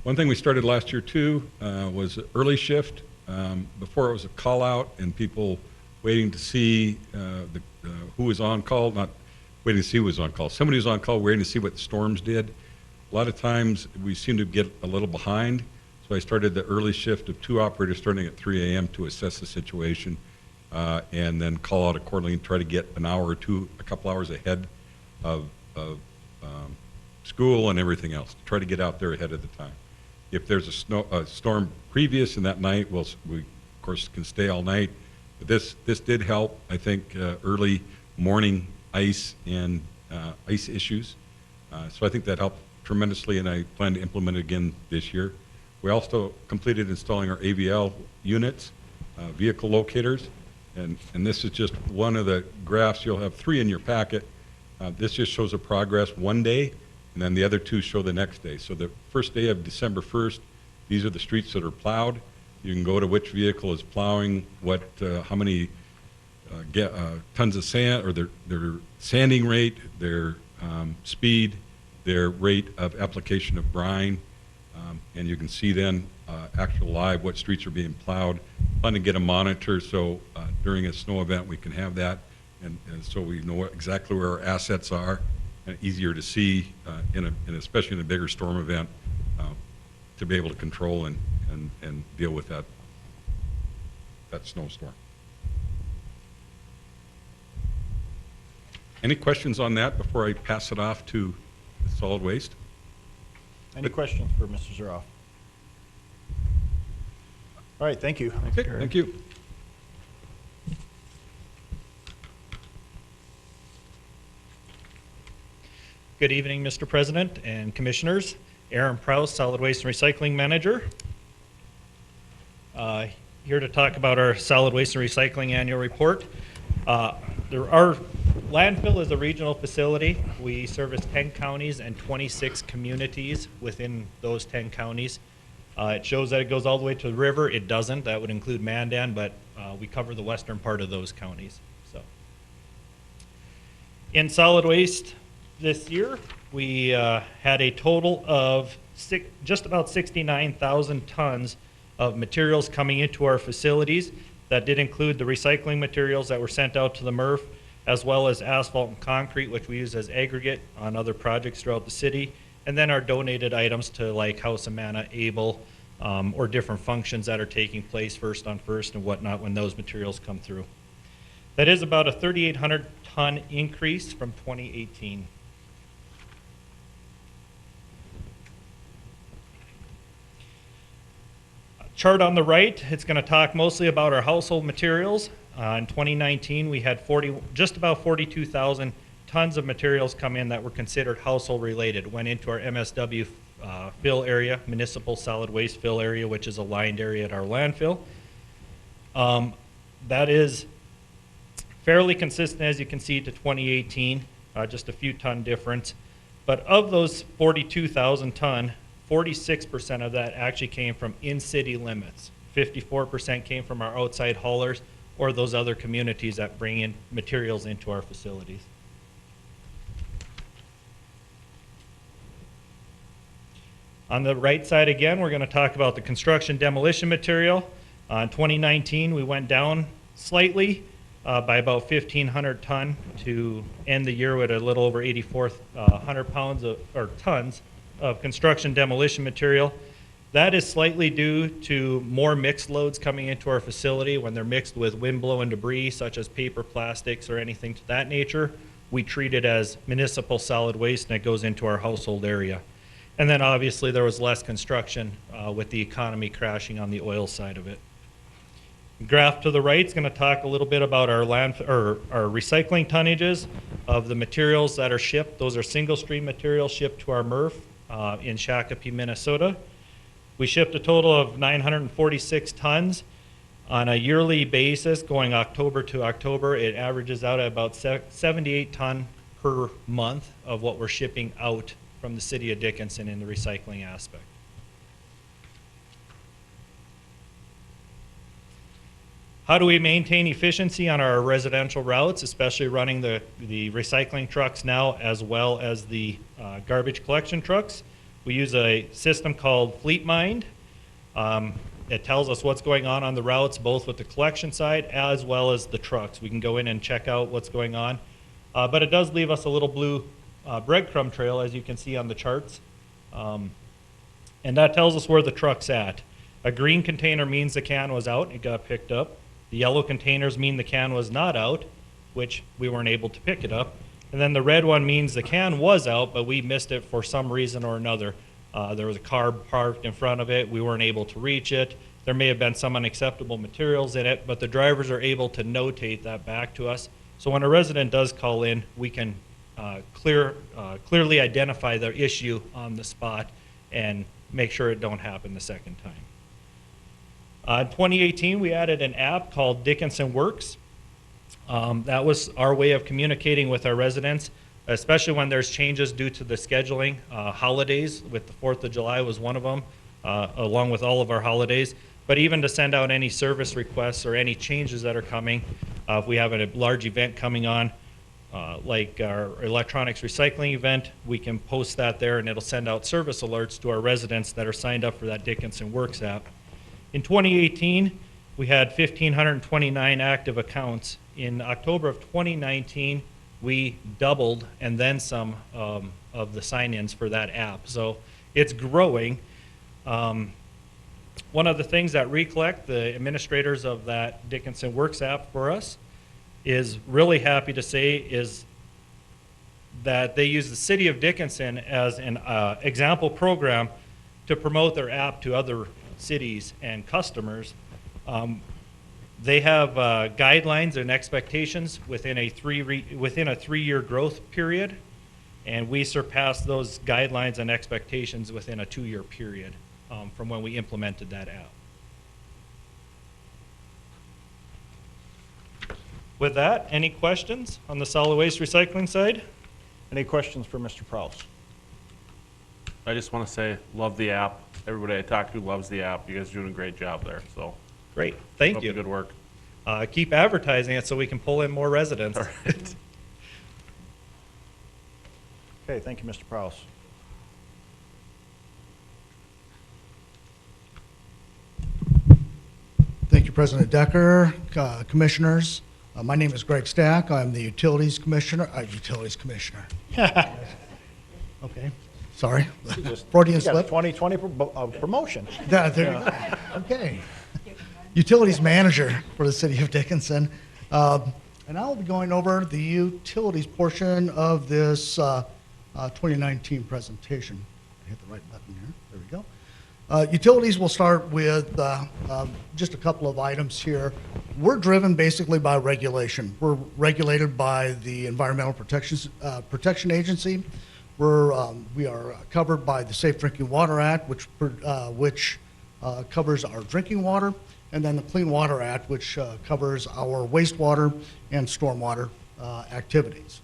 One thing we started last year too was early shift Before it was a call out and people waiting to see who was on call, not waiting to see who was on call. Somebody was on call waiting to see what the storms did. A lot of times we seem to get a little behind, so I started the early shift of 2 operators starting at 3 a.m. to assess the situation and then call out accordingly and try to get an hour or two, a couple hours ahead of school and everything else, to try to get out there ahead of the time. If there's a storm previous in that night, we of course can stay all night. But this did help, I think, early morning ice and ice issues. So I think that helped tremendously, and I plan to implement it again this year. We also completed installing our AVL units, vehicle locators, and this is just one of the graphs. You'll have 3 in your packet. This just shows the progress one day, and then the other 2 show the next day. So the first day of December 1st, these are the streets that are plowed. You can go to which vehicle is plowing, how many tons of sand, or their sanding rate, their speed, their rate of application of brine, and you can see then actual live what streets are being plowed. Fun to get a monitor, so during a snow event we can have that, and so we know exactly where our assets are, and easier to see, especially in a bigger storm event, to be able to control and deal with that snowstorm. Any questions on that before I pass it off to solid waste? Any questions for Mr. Zuroff? All right, thank you. Okay, thank you. Good evening, Mr. President and Commissioners. Aaron Prowse, Solid Waste and Recycling Manager. Here to talk about our Solid Waste and Recycling Annual Report. Our landfill is a regional facility. We service 10 counties and 26 communities within those 10 counties. It shows that it goes all the way to the river. It doesn't. That would include Mandan, but we cover the western part of those counties. So, in solid waste this year, we had a total of just about 69,000 tons of materials coming into our facilities. That did include the recycling materials that were sent out to the MRF, as well as asphalt and concrete, which we use as aggregate on other projects throughout the city, and then our donated items to like House of Manna, Able, or different functions that are taking place first on first and whatnot when those materials come through. That is about a 3,800 ton increase from 2018. Chart on the right, it's going to talk mostly about our household materials. In 2019, we had just about 42,000 tons of materials come in that were considered household related. Went into our MSW fill area, municipal solid waste fill area, which is a lined area at our landfill. That is fairly consistent, as you can see, to 2018, just a few ton difference. But of those 42,000 ton, 46% of that actually came from in-city limits. 54% came from our outside haulers or those other communities that bring in materials into our facilities. On the right side again, we're going to talk about the construction demolition material. In 2019, we went down slightly by about 1,500 ton to end the year with a little over 8,400 tons of construction demolition material. That is slightly due to more mixed loads coming into our facility. When they're mixed with wind-blown debris, such as paper, plastics, or anything to that nature, we treat it as municipal solid waste, and it goes into our household area. And then obviously there was less construction with the economy crashing on the oil side of it. The graph to the right is going to talk a little bit about our recycling tonnages of the materials that are shipped. Those are single-stream materials shipped to our MRF in Shakopee, Minnesota. We shipped a total of 946 tons. On a yearly basis, going October to October, it averages out at about 78 ton per month of what we're shipping out from the city of Dickinson in the recycling aspect. How do we maintain efficiency on our residential routes, especially running the recycling trucks now as well as the garbage collection trucks? We use a system called FleetMind. It tells us what's going on the routes, both with the collection side as well as the trucks. We can go in and check out what's going on. But it does leave us a little blue breadcrumb trail, as you can see on the charts. And that tells us where the truck's at. A green container means the can was out, it got picked up. The yellow containers mean the can was not out, which we weren't able to pick it up. And then the red one means the can was out, but we missed it for some reason or another. There was a car parked in front of it, we weren't able to reach it. There may have been some unacceptable materials in it, but the drivers are able to notate that back to us. So when a resident does call in, we can clearly identify the issue on the spot and make sure it don't happen the second time. In 2018, we added an app called Dickinson Works. That was our way of communicating with our residents, especially when there's changes due to the scheduling. Holidays, with the 4th of July was one of them, along with all of our holidays. But even to send out any service requests or any changes that are coming, if we have a large event coming on, like our electronics recycling event, we can post that there and it'll send out service alerts to our residents that are signed up for that Dickinson Works app. In 2018, we had 1,529 active accounts. In October of 2019, we doubled and then some of the sign-ins for that app. So it's growing. One of the things that Recollect, the administrators of that Dickinson Works app for us, is really happy to say is that they use the city of Dickinson as an example program to promote their app to other cities and customers. They have guidelines and expectations within a three-year growth period, and we surpassed those guidelines and expectations within a 2-year period from when we implemented that app. With that, any questions on the solid waste recycling side? Any questions for Mr. Prowse? I just want to say, love the app. Everybody I talk to loves the app. You guys are doing a great job there, so. Great, thank keep up you. the good work. Keep advertising it so we can pull in more residents. All right. Okay, thank you, Mr. Prowse. Thank you, President Dekker, commissioners. My name is Greg Stack. I'm the Utilities Commissioner. Okay, sorry. Freudian You got a slip. 2020 promotion. Yeah, there you go. Okay. Utilities Manager for the City of Dickinson. And I'll be going over the utilities portion of this 2019 presentation. Hit the right button here. There we go. Utilities, will start with just a couple of items here. We're driven basically by regulation. We're regulated by the Environmental Protection Agency. We are covered by the Safe Drinking Water Act, which covers our drinking water, and then the Clean Water Act, which covers our wastewater and stormwater activities.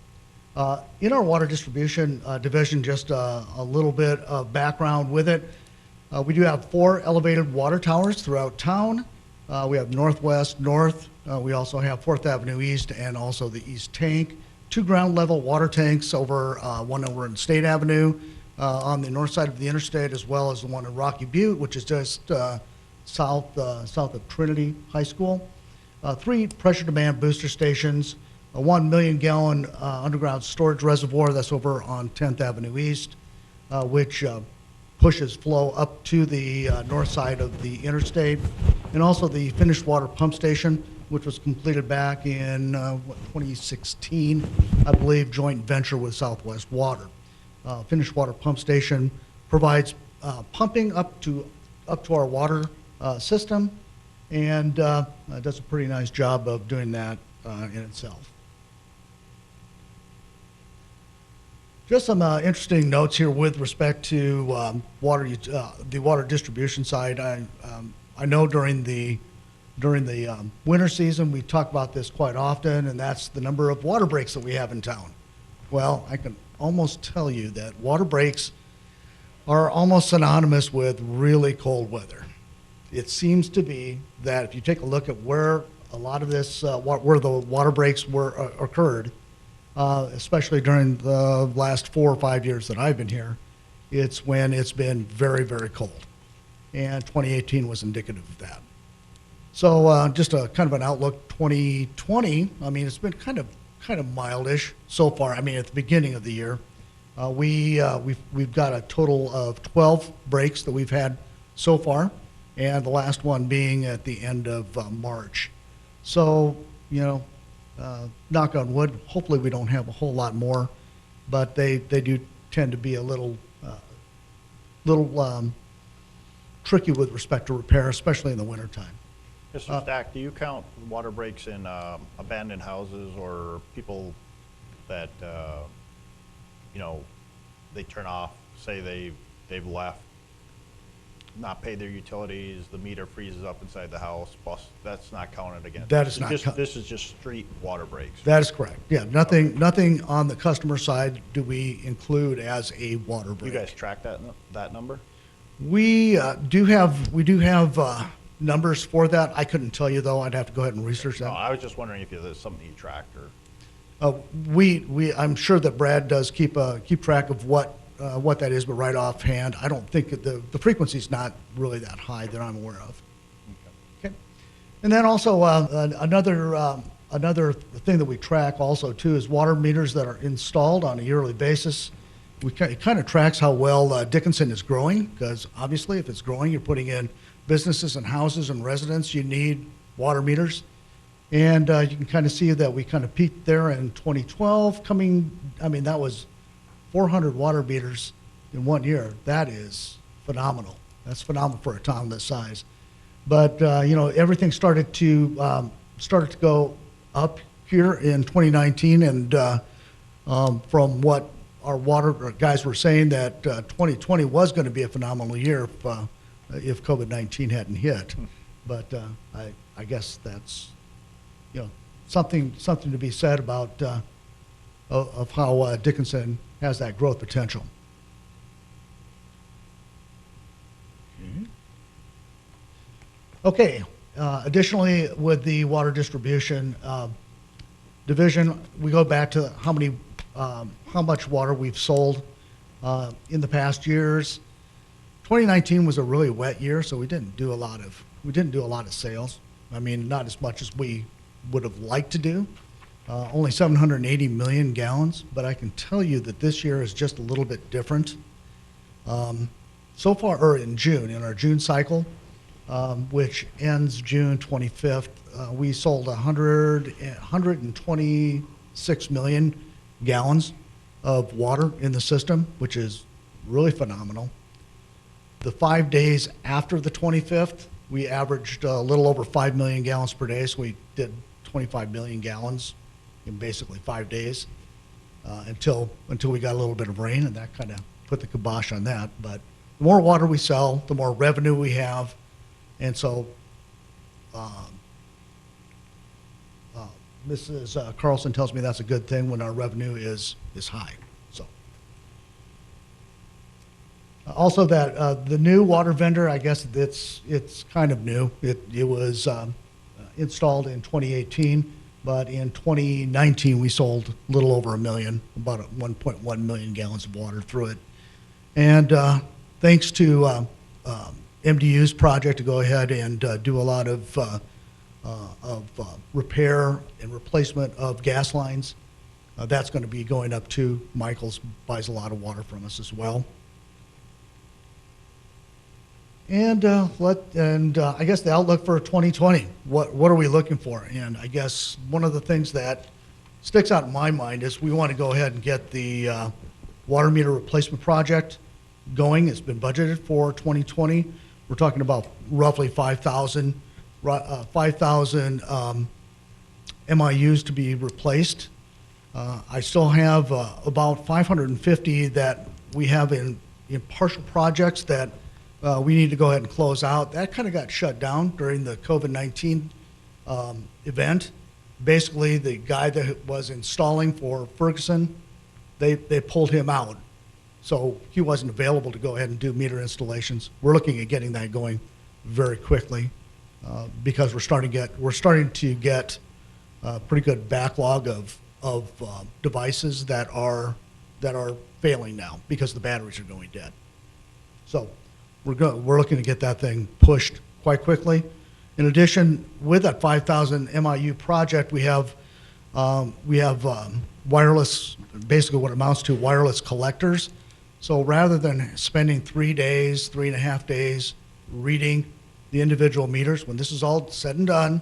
In our water distribution division, just a little bit of background with it. We do have 4 elevated water towers throughout town. We have Northwest North. We also have 4th Avenue East and also the East Tank. 2 ground level water tanks, one over in State Avenue on the north side of the interstate, as well as the one in Rocky Butte, which is just south of Trinity High School. 3 pressure demand booster stations, a 1 million gallon underground storage reservoir that's over on 10th Avenue East, which pushes flow up to the north side of the interstate, and also the finished water pump station, which was completed back in 2016, I believe, joint venture with Southwest Water. Finished water pump station provides pumping up to our water system, and does a pretty nice job of doing that in itself. Just some interesting notes here with respect to the water distribution side. I know during the winter season we talk about this quite often, and that's the number of water breaks that we have in town. Well, I can almost tell you that water breaks are almost synonymous with really cold weather. It seems to be that if you take a look at where a lot of this, where the water breaks occurred, especially during the last 4 or 5 years that I've been here, it's when it's been very, very cold. and 2018 was indicative of that. So just a kind of an outlook. 2020, I mean, it's been kind of mildish so far. I mean, at the beginning of the year, we've got a total of 12 breaks that we've had so far, and the last one being at the end of March. So, knock on wood, hopefully we don't have a whole lot more, but they do tend to be a little tricky with respect to repair, especially in the wintertime. Mr. Stack, do you count water breaks in abandoned houses or people that, they turn off, say they've left, not paid their utilities, the meter freezes up inside the house, plus that's not counted against? That is not counted. This is just street water breaks? That is correct. Yeah, nothing on the customer side do we include as a water break. You guys track that number? We do have numbers for that. I couldn't tell you, though. I'd have to go ahead and research that. No, I was just wondering if there's something you tracked or. I'm sure that Brad does keep track of what that is, but right offhand, I don't think that the frequency's not really that high that I'm aware of. Okay. And then also another thing that we track also too is water meters that are installed on a yearly basis. It kind of tracks how well Dickinson is growing, because obviously if it's growing, you're putting in businesses and houses and residents, you need water meters. And you can kind of see that we kind of peaked there in 2012 that was 400 water meters in 1 year. That is phenomenal. That's phenomenal for a town this size. But, everything started to go up here in 2019. And from what our water guys were saying, that 2020 was going to be a phenomenal year if COVID-19 hadn't hit. But I guess that's, something to be said about of how Dickinson has that growth potential. Okay. Additionally, with the water distribution division, we go back to how much water we've sold in the past years. 2019 was a really wet year, so we didn't do a lot of sales. I mean, not as much as we would have liked to do. Only 780 million gallons, but I can tell you that this year is just a little bit different. So far, or in June, in our June cycle, which ends June 25th, we sold 126 million gallons of water in the system, which is really phenomenal. The 5 days after the 25th, we averaged a little over 5 million gallons per day, so we did 25 million gallons in basically 5 days until we got a little bit of rain, and that kind of put the kibosh on that. But the more water we sell, the more revenue we have, and so Mrs. Carlson tells me that's a good thing when our revenue is high. So also that the new water vendor, I guess it's kind of new. It was installed in 2018, but in 2019 we sold a little over a million, about 1.1 million gallons of water through it. And thanks to MDU's project to go ahead and do a lot of repair and replacement of gas lines, that's going to be going up too. Michael's buys a lot of water from us as well. And I guess the outlook for 2020, what are we looking for? And I guess one of the things that sticks out in my mind is we want to go ahead and get the water meter replacement project going. It's been budgeted for 2020. We're talking about roughly 5,000 MIUs to be replaced. I still have about 550 that we have in partial projects that we need to go ahead and close out. That kind of got shut down during the COVID-19 event. Basically, the guy that was installing for Ferguson, they pulled him out. So he wasn't available to go ahead and do meter installations. We're looking at getting that going very quickly because we're starting to get a pretty good backlog of devices that are failing now because the batteries are going dead. So we're looking to get that thing pushed quite quickly. In addition, with that 5,000 MIU project, we have wireless, basically what amounts to wireless collectors. So rather than spending 3 days, 3.5 days reading the individual meters, when this is all said and done,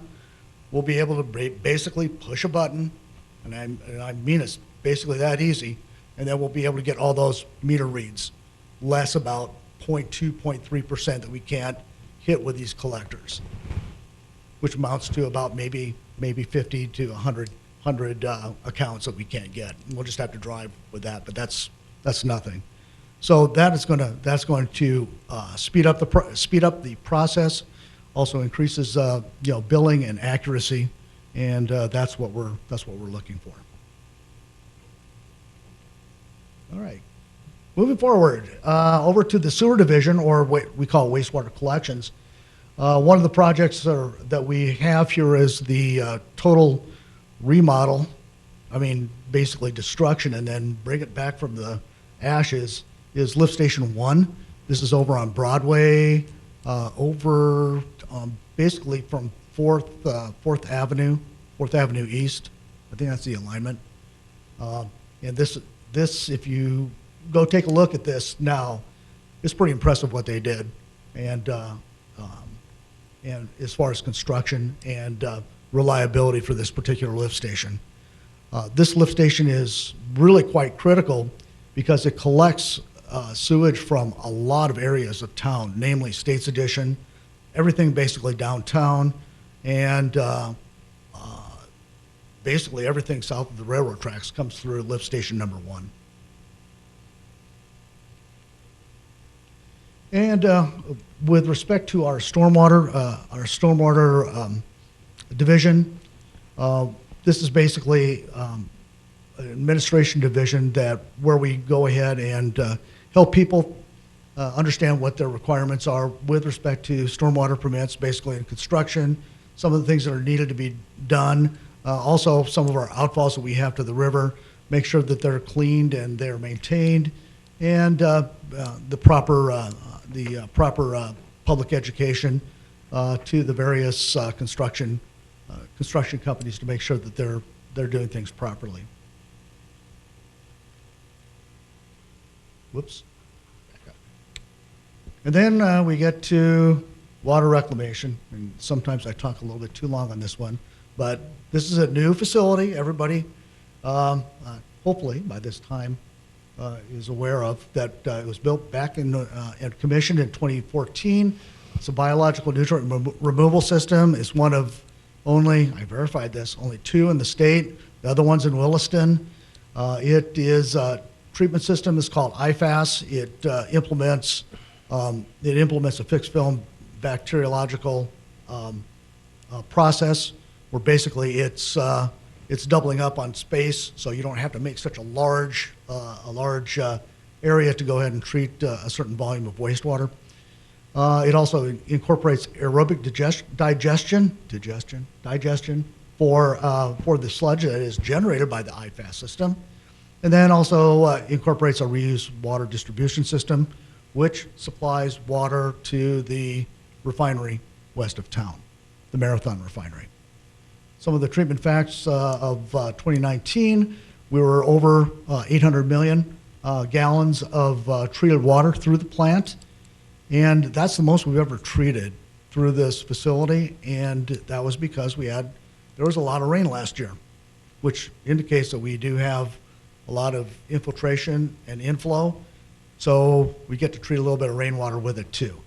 we'll be able to basically push a button, and I mean it's basically that easy, and then we'll be able to get all those meter reads, less about 0.2, 0.3% that we can't hit with these collectors, which amounts to about maybe 50 to 100 accounts that we can't get. And we'll just have to drive with that, but that's nothing. So that's going to speed up the process. Also increases billing and accuracy, and that's what we're looking for. All right, moving forward over to the sewer division, or what we call wastewater collections. One of the projects that we have here is the total remodel. I mean, basically destruction, and then bring it back from the ashes. Is Lift Station 1. This is over on Broadway, basically from 4th Avenue East. I think that's the alignment. And this, if you go take a look at this now, it's pretty impressive what they did. And as far as construction and reliability for this particular lift station. This lift station is really quite critical because it collects sewage from a lot of areas of town, namely States Edition, everything basically downtown, and basically everything south of the railroad tracks comes through lift station number 1. And with respect to our stormwater division, this is basically an administration division where we go ahead and help people understand what their requirements are with respect to stormwater permits, basically in construction, some of the things that are needed to be done, also some of our outfalls that we have to the river, make sure that they're cleaned and they're maintained, and the proper public education to the various construction companies to make sure that they're doing things properly. Whoops. Back up. And then we get to water reclamation, and sometimes I talk a little bit too long on this one, but this is a new facility. Everybody, hopefully by this time, is aware of that. It was built back and commissioned in 2014. It's a biological nutrient removal system. It's one of only, I verified this, only 2 in the state. The other one's in Williston. It is a treatment system. It's called IFAS. It implements a fixed film bacteriological process where basically it's doubling up on space, so you don't have to make such a large area to go ahead and treat a certain volume of wastewater. It also incorporates aerobic digestion for the sludge that is generated by the IFAS system, and then also incorporates a reuse water distribution system, which supplies water to the refinery west of town, the Marathon Refinery. Some of the treatment facts of 2019, we were over 800 million gallons of treated water through the plant. And that's the most we've ever treated through this facility, and that was because there was a lot of rain last year, which indicates that we do have a lot of infiltration and inflow, so we get to treat a little bit of rainwater with it too.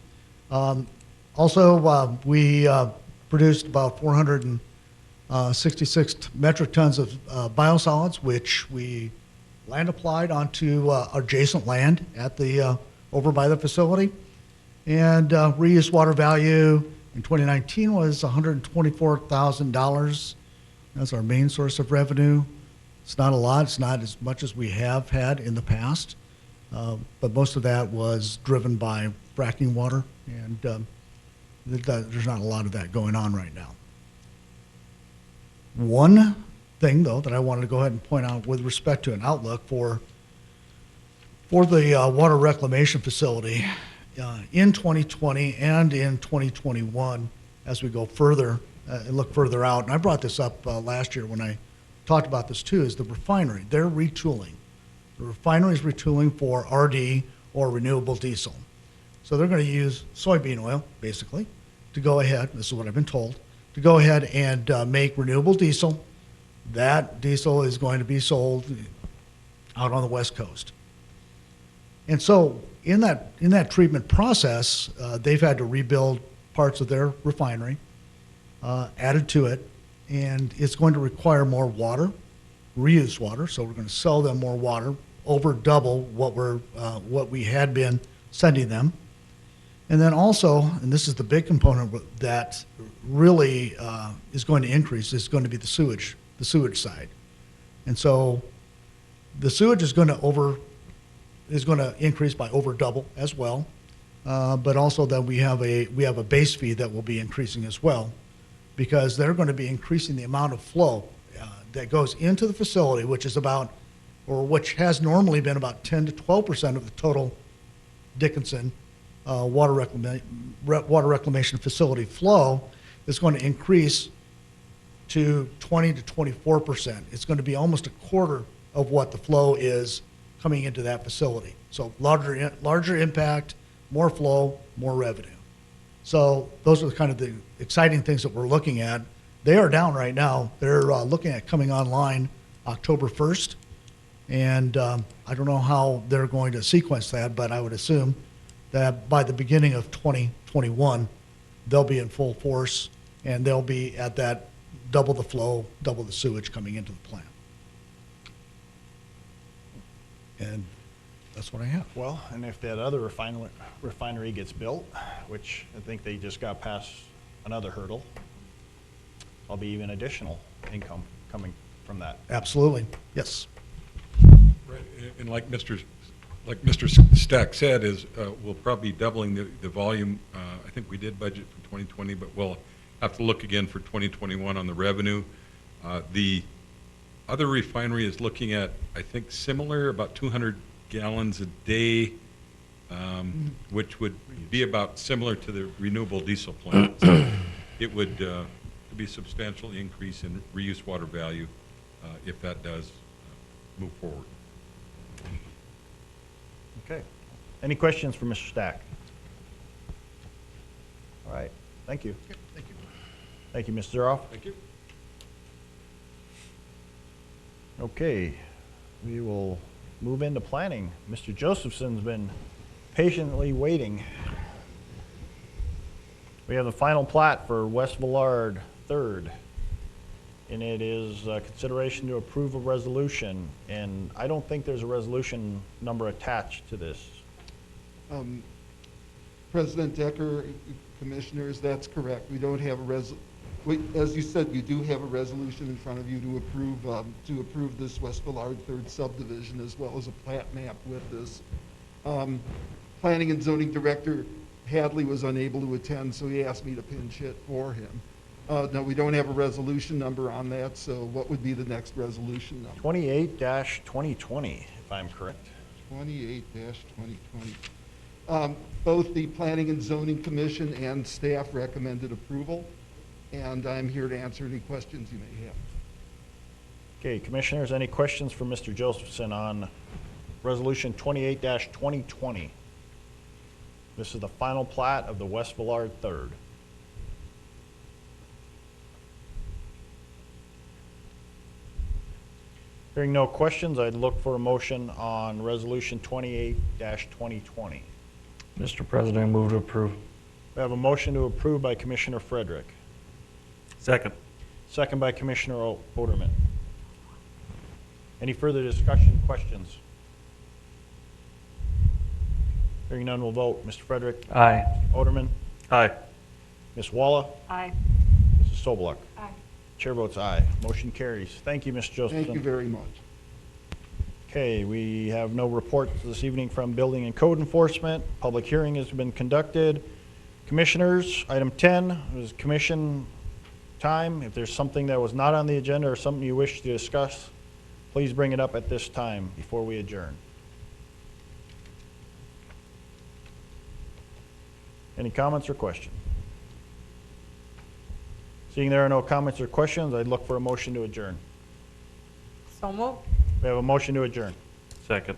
Also, we produced about 466 metric tons of biosolids, which we land applied onto adjacent land at over by the facility. And reuse water value in 2019 was $124,000. That's our main source of revenue. It's not a lot. It's not as much as we have had in the past. But most of that was driven by fracking water. And there's not a lot of that going on right now. One thing, though, that I wanted to go ahead and point out with respect to an outlook for the water reclamation facility in 2020 and in 2021 as we go further and look further out. And I brought this up last year when I talked about this too, is the refinery. They're retooling. The refinery is retooling for RD or renewable diesel. So they're going to use soybean oil, basically, to go ahead, this is what I've been told, to go ahead and make renewable diesel. That diesel is going to be sold out on the West Coast. And so in that treatment process, they've had to rebuild parts of their refinery, added to it, and it's going to require more water, reused water. So we're going to sell them more water, over double what we had been sending them. And then also, and this is the big component that really is going to increase, is going to be the sewage side. And so the sewage is going to increase by over double as well. But also that we have a base fee that will be increasing as well, because they're going to be increasing the amount of flow that goes into the facility, which has normally been about 10 to 12% of the total Dickinson water reclamation facility flow, is going to increase to 20 to 24%. It's going to be almost a quarter of what the flow is coming into that facility. So larger impact, more flow, more revenue. So those are kind of the exciting things that we're looking at. They are down right now. They're looking at coming online October 1st. And I don't know how they're going to sequence that, but I would assume that by the beginning of 2021, they'll be in full force, and they'll be at that double the flow, double the sewage coming into the plant. And that's what I have. Well, and if that other refinery gets built, which I think they just got past another hurdle, there'll be even additional income coming from that. Absolutely, yes. Right, and like Mr. Stack said, is we'll probably be doubling the volume. I think we did budget for 2020, but we'll have to look again for 2021 on the revenue. The other refinery is looking at, I think, similar, about 200 gallons a day, which would be about similar to the renewable diesel plant. So it would be a substantial increase in reuse water value if that does move forward. Okay. Any questions for Mr. Stack? All right. Thank you. Okay, thank you. Thank you, Mr. Zeroff. Thank you. Okay. We will move into planning. Mr. Josephson's been patiently waiting. We have the final plat for West Villard 3rd, and it is consideration to approve a resolution, and I don't think there's a resolution number attached to this. President Dekker, Commissioners, that's correct. We don't have as you said, you do have a resolution in front of you to approve this West Villard 3rd subdivision, as well as a plat map with this. Planning and Zoning Director Hadley was unable to attend, so he asked me to pinch hit for him. No, we don't have a resolution number on that, so what would be the next resolution number? 28-2020, if I'm correct. 28-2020. Both the Planning and Zoning Commission and staff recommended approval, and I'm here to answer any questions you may have. Okay, Commissioners, any questions for Mr. Josephson on Resolution 28-2020? This is the final plat of the West Villard 3rd. Hearing no questions, I'd look for a motion on Resolution 28-2020. Mr. President, I move to approve. We have a motion to approve by Commissioner Frederick. Second. Second by Commissioner Oderman. Any further discussion, questions? Hearing none, we'll vote. Mr. Frederick? Aye. Oderman? Aye. Ms. Walla? Aye. Mrs. Sobeluk? Aye. Chair votes aye. Motion carries. Thank you, Mr. Josephson. Thank you very much. Okay, we have no reports this evening from Building and Code Enforcement. Public hearing has been conducted. Commissioners, item 10 is commission time. If there's something that was not on the agenda or something you wish to discuss, please bring it up at this time before we adjourn. Any comments or questions? Seeing there are no comments or questions, I'd look for a motion to adjourn. So moved. We have a motion to adjourn. Second.